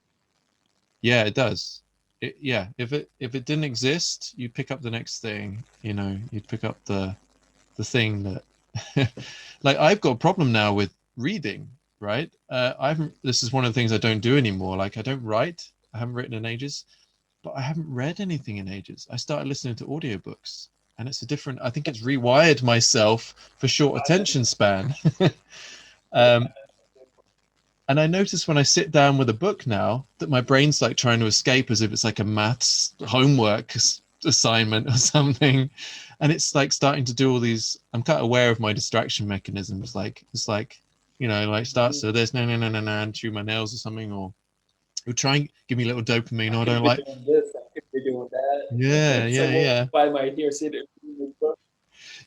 Yeah, it does. Yeah, if it didn't exist, you'd pick up the next thing. You'd pick up the thing that, like, I've got a problem now with reading. Right? I haven't. This is one of the things I don't do anymore. Like, I don't write. I haven't written in ages, but I haven't read anything in ages. I started listening to audiobooks, and it's a different. I think it's rewired myself for short attention span. um, And I notice when I sit down with a book now that my brain's like trying to escape as if it's like a maths homework assignment or something. And it's like starting to do all these. I'm kind of aware of my distraction mechanisms. Like, it's like, like starts to this, no, no, no, no, no, and chew my nails or something, or try and give me a little dopamine. I Or I could don't be like, doing this. I could be doing yeah, that. yeah, Someone yeah. by my ear said it.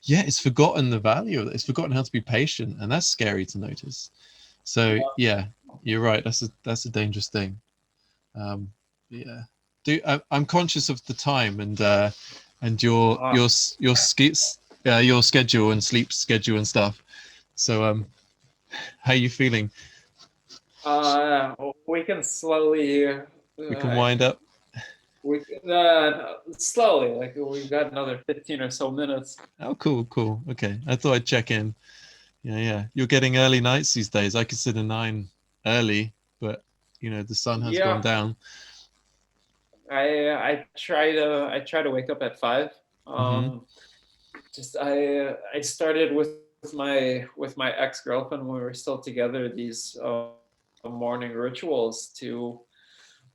Yeah, it's forgotten the value of it. It's forgotten how to be patient. And that's scary to notice. So yeah, you're right. That's a dangerous thing. Yeah, I'm conscious of the time and your schedule and sleep schedule and stuff. So how are you feeling? We can slowly. We can wind up. We slowly, like we've got another 15 or so minutes. Oh, cool. Okay, I thought I'd check in. Yeah. You're getting early nights these days. I consider 9 early, but the sun has gone Yeah, down. I try to wake up at 5. Mm-hmm. Just I started with my ex-girlfriend when we were still together, these morning rituals. To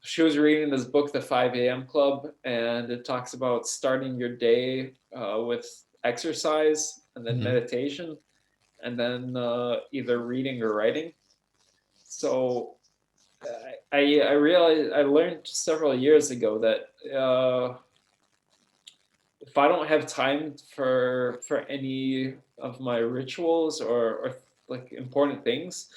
She was reading this book, The 5 a.m. Club, and it talks about starting your day with exercise and then Mm-hmm. meditation, and then either reading or writing. So I realized, I learned several years ago that if I don't have time for any of my rituals or like important things,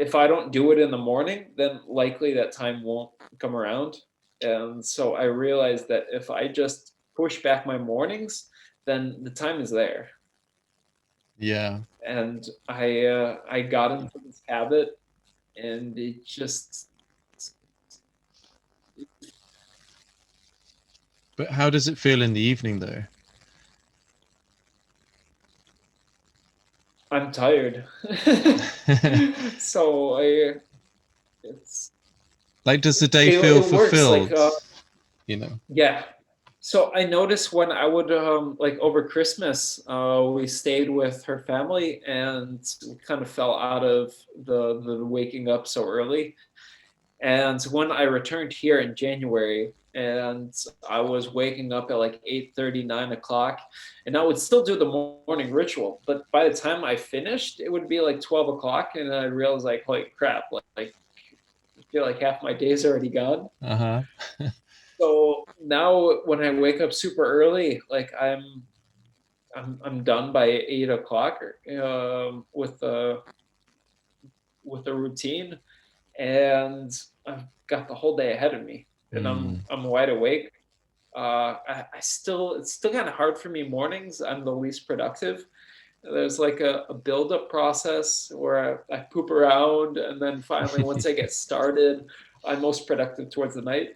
if I don't do it in the morning, then likely that time won't come around. And so I realized that if I just push back my mornings, then the time is there. Yeah. And I got into this habit, and it just But how does it feel in the evening though? I'm tired. So it's Like, does the day feel it works like fulfilled? You know? yeah. So I noticed when I would like over Christmas, we stayed with her family, and we kind of fell out of the waking up so early. And when I returned here in January, and I was waking up at like 8:30, 9 o'clock, and I would still do the morning ritual. But by the time I finished, it would be like 12 o'clock, and I realized, like, holy crap, like I feel like half my day's already gone. Uh-huh. So now when I wake up super early, like I'm done by 8 o'clock with the routine, and I've got the whole day ahead of me, and I'm Mm. I'm wide awake. I still It's still kind of hard for me mornings. I'm the least productive. There's like a build-up process where I poop around, and then finally, once I get started, I'm most productive towards the night,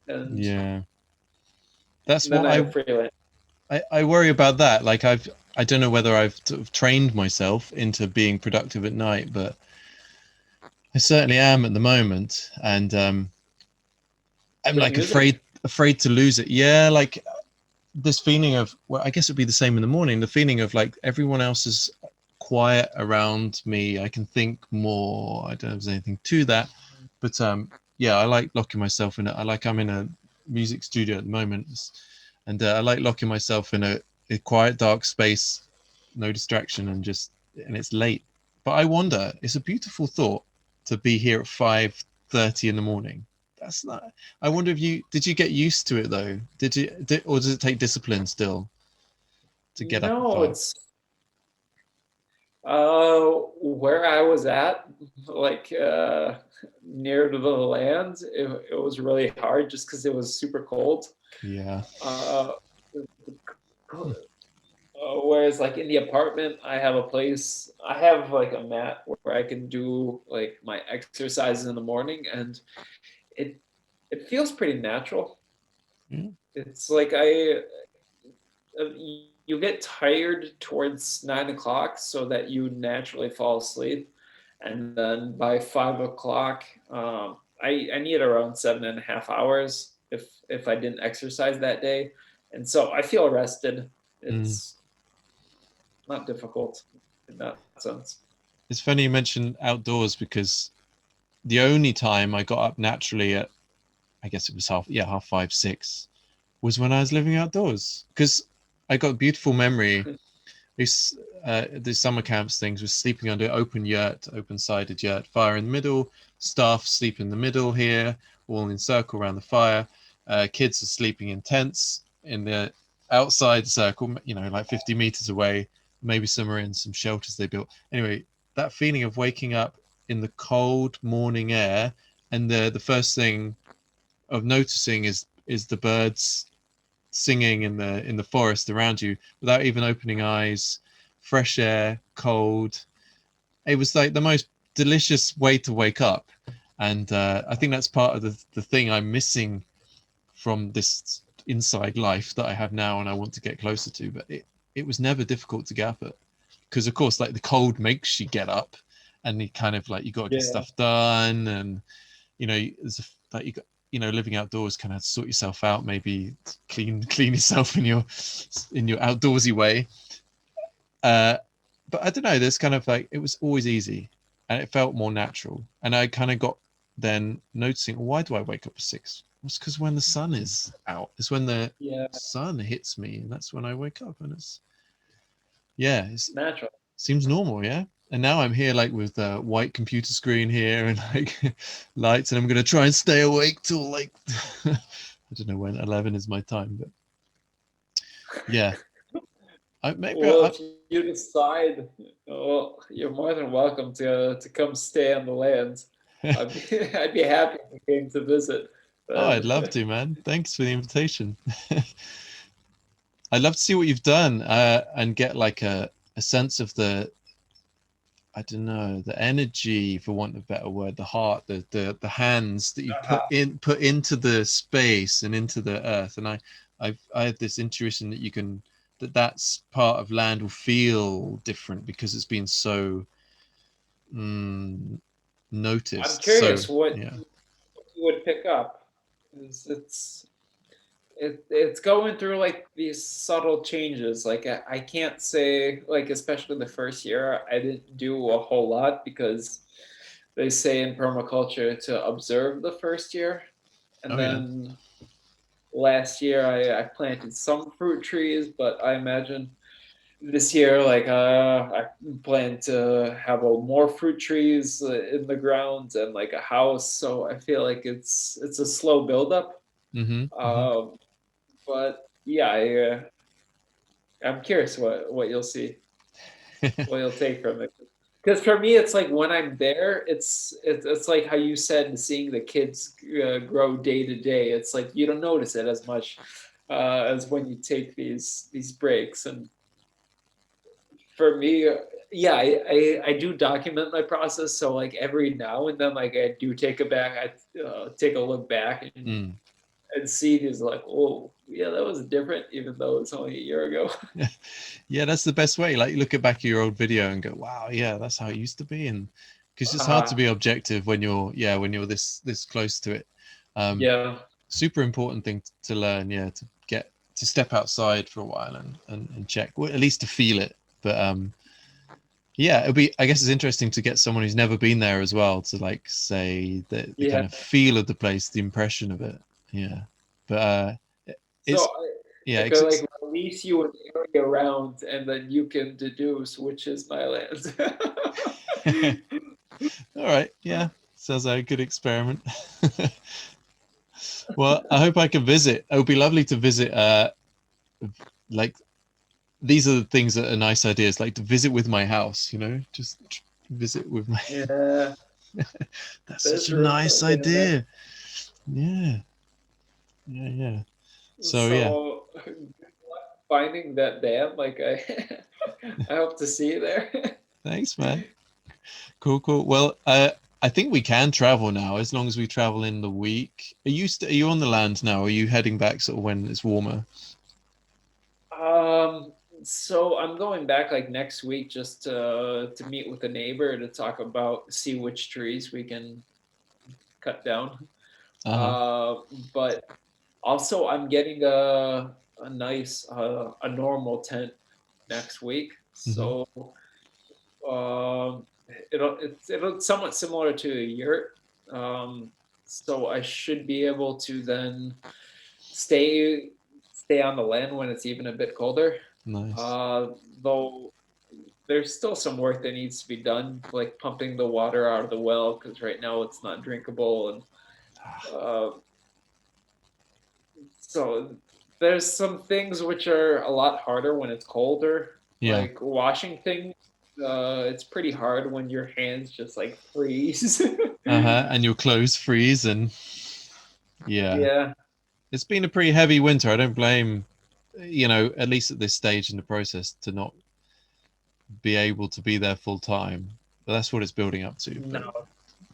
and Yeah. That's then what I have freelance. I worry about that. Like, I don't know whether I've sort of trained myself into being productive at night, but I certainly am at the moment. And I'm With like music. afraid to lose it. Yeah, like this feeling of, well, I guess it'd be the same in the morning, the feeling of like everyone else is quiet around me. I can think more. I don't know if there's anything to that, but yeah, I like locking myself in it. I'm in a music studio at the moment, and I like locking myself in a quiet, dark space, no distraction, and it's late. But I wonder, it's a beautiful thought to be here at 5:30 in the morning. That's not. I wonder if you get used to it though? Or does it take discipline still to get up at No, 5? it's where I was at, like near to the land. It was really hard just because it was super cold. Yeah. Uh, Whereas like in the apartment, I have a place. I have like a mat where I can do like my exercises in the morning, and it it feels pretty natural. Yeah. It's like you get tired towards 9 o'clock so that you naturally fall asleep, and then by 5 o'clock, I need around 7.5 hours if I didn't exercise that day, and so I feel rested. Mm. It's not difficult in that sense. It's funny you mentioned outdoors because the only time I got up naturally at, I guess it was half five, six, was when I was living outdoors. Because I got a beautiful memory. The summer camps things was sleeping under open-sided yurt, fire in the middle, staff sleep in the middle here, all in circle around the fire. Kids are sleeping in tents in the outside circle, like 50 meters away. Maybe some are in some shelters they built. Anyway, that feeling of waking up in the cold morning air, and the first thing of noticing is the birds singing in the forest around you without even opening eyes, fresh air, cold. It was like the most delicious way to wake up. And I think that's part of the thing I'm missing from this inside life that I have now and I want to get closer to. But it was never difficult to get up at, because of course, like the cold makes you get up, and you kind of like you got to get Yeah, stuff done, and there's like you got, living outdoors kind of sort yourself out, maybe clean yourself in your outdoorsy way. But I don't know, there's kind of like, it was always easy and it felt more natural, and I kind of got then noticing, why do I wake up at 6? It's because when the sun is out, it's when the yeah, sun hits me, and that's when I wake up, and it natural. seems normal. Yeah. And now I'm here like with a white computer screen here and like lights, and I'm gonna try and stay awake till like I don't know when 11 is my time, but yeah, maybe Well, if you decide, well, you're more than welcome to come stay on the land. I'd be happy if you came to visit. oh, I'd Then, love to, man. Thanks for the invitation. I'd love to see what you've done, and get like a sense of I don't know, the energy, for want of a better word, the heart, the hands that you put into the space and into the earth. And I have this intuition that that's part of land will feel different because it's been so mm, I'm noticed. So curious what yeah. you would pick up. It's going through like these subtle changes. Like I can't say, like, especially the first year, I didn't do a whole lot because they say in permaculture to observe the first year, and Oh yeah. then last year I planted some fruit trees, but I imagine this year, like, I plan to have more fruit trees in the ground and like a house. So I feel like it's a slow buildup. Mm-hmm. Um, but yeah, I'm curious what you'll see, Mm-hmm. what you'll take from it. Because for me, it's like when I'm there, it's like how you said, seeing the kids grow day to day. It's like you don't notice it as much as when you take these breaks. And for me, yeah, I do document my process. So like every now and then, like I do take a look back Mm. and see these, like, oh yeah, that was different, even though it's only a year ago. Yeah, that's the best way. Like, you look at back at your old video and go, "Wow, yeah, that's how it used to be." And because it's hard to uh, be objective when you're this close to it. Um, yeah, Super important thing to learn. Yeah, to step outside for a while and check, well, at least to feel it. But yeah, it'll be. I guess it's interesting to get someone who's never been there as well to like say the yeah. kind of feel of the place, the impression of it. Yeah, but So it's I yeah, could like release you an area around, and then you can deduce which is my land. all right. Yeah, sounds like a good experiment. Well, I hope I can visit. It would be lovely to visit. Like, these are the things that are nice ideas. Like to visit with my house. Just visit with my. Yeah, That's such that's a real. nice Yeah. idea. Yeah, yeah, yeah. So yeah, So finding that dam, like I hope to see you there. thanks, man. Cool, cool. Well, I think we can travel now as long as we travel in the week. Are you on the land now? Or are you heading back sort of when it's warmer? Um, so I'm going back like next week just to meet with a neighbor to talk about see which trees we can cut down. Uh-huh. Uh, but also I'm getting a nice a normal tent next week. Hmm. So um, it'll somewhat similar to a yurt. So I should be able to then stay stay on the land when it's even a bit colder. Nice. Uh, though there's still some work that needs to be done, like pumping the water out of the well because right now it's not drinkable, and uh, so there's some things which are a lot harder when it's colder, Yeah. like washing things. It's pretty hard when your hands just like freeze. Uh-huh. And your clothes freeze and yeah. Yeah, It's been a pretty heavy winter. I don't blame, at least at this stage in the process, to not be able to be there full time. But that's what it's building up to. But no,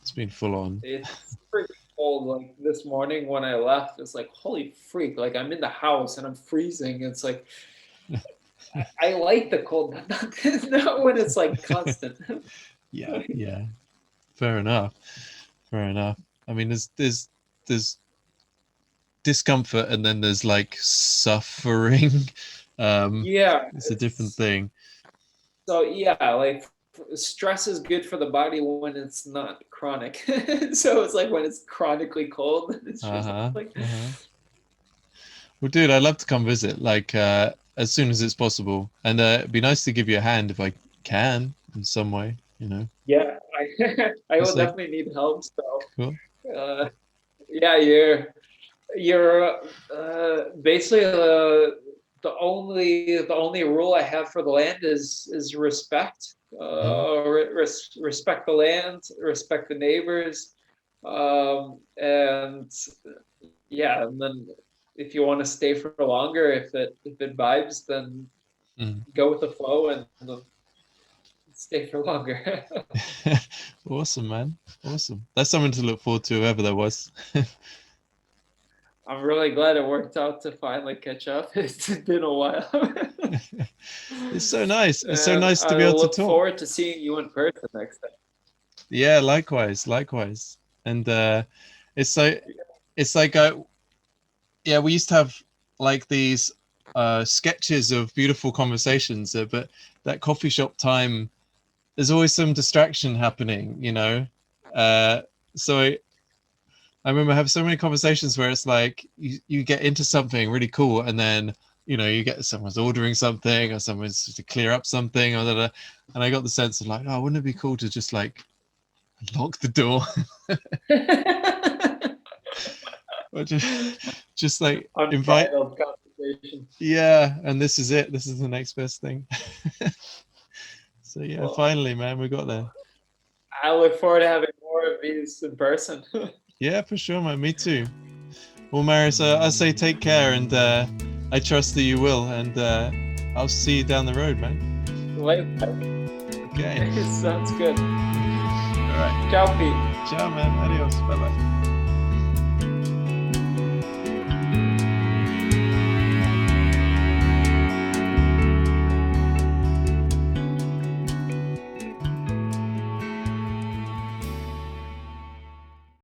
it's been full on. it's pretty cold. Like this morning when I left, it's like holy freak! Like I'm in the house and I'm freezing. It's like I like the cold, but not when it's like constant. Yeah, yeah. Fair enough. Fair enough. I mean, there's discomfort and then there's like suffering. Yeah, It's a different thing. so yeah, like stress is good for the body when it's not chronic. So it's like when it's chronically cold, it's just Uh-huh. like Uh-huh. Well, dude, I'd love to come visit, like as soon as it's possible. And it'd be nice to give you a hand if I can in some way. yeah, I It's will like definitely need help. So cool. uh, yeah, you're basically the only rule I have for the land is respect. Mhm. Respect the land, respect the neighbors, and yeah, and then if you want to stay for longer, if it vibes, then Mm. go with the flow and stay for longer. Awesome, man. Awesome. That's something to look forward to, whoever that was. I'm really glad it worked out to finally catch up. It's been a while. It's so nice. It's so And nice to I be able to look talk. forward to seeing you in person next time. Yeah, likewise, likewise. And it's like it's like yeah, we used to have like these sketches of beautiful conversations, but that coffee shop time, there's always some distraction happening. Uh, so I remember having so many conversations where it's like you get into something really cool, and then you get someone's ordering something or someone's to clear up something or da, and I got the sense of like, oh, wouldn't it be cool to just like lock the door or just like invite. Unbridled conversation. Yeah, and this is it. This is the next best thing. So yeah, Well, finally, man, we got there. I look forward to having more of these in person. Yeah, for sure, man. Me too. Well, Marius, I say take care, and I trust that you will, and I'll see you down the road, man. Likewise. Okay. Sounds good. All right. Ciao, Pete. Ciao, man. Adios. Bye bye.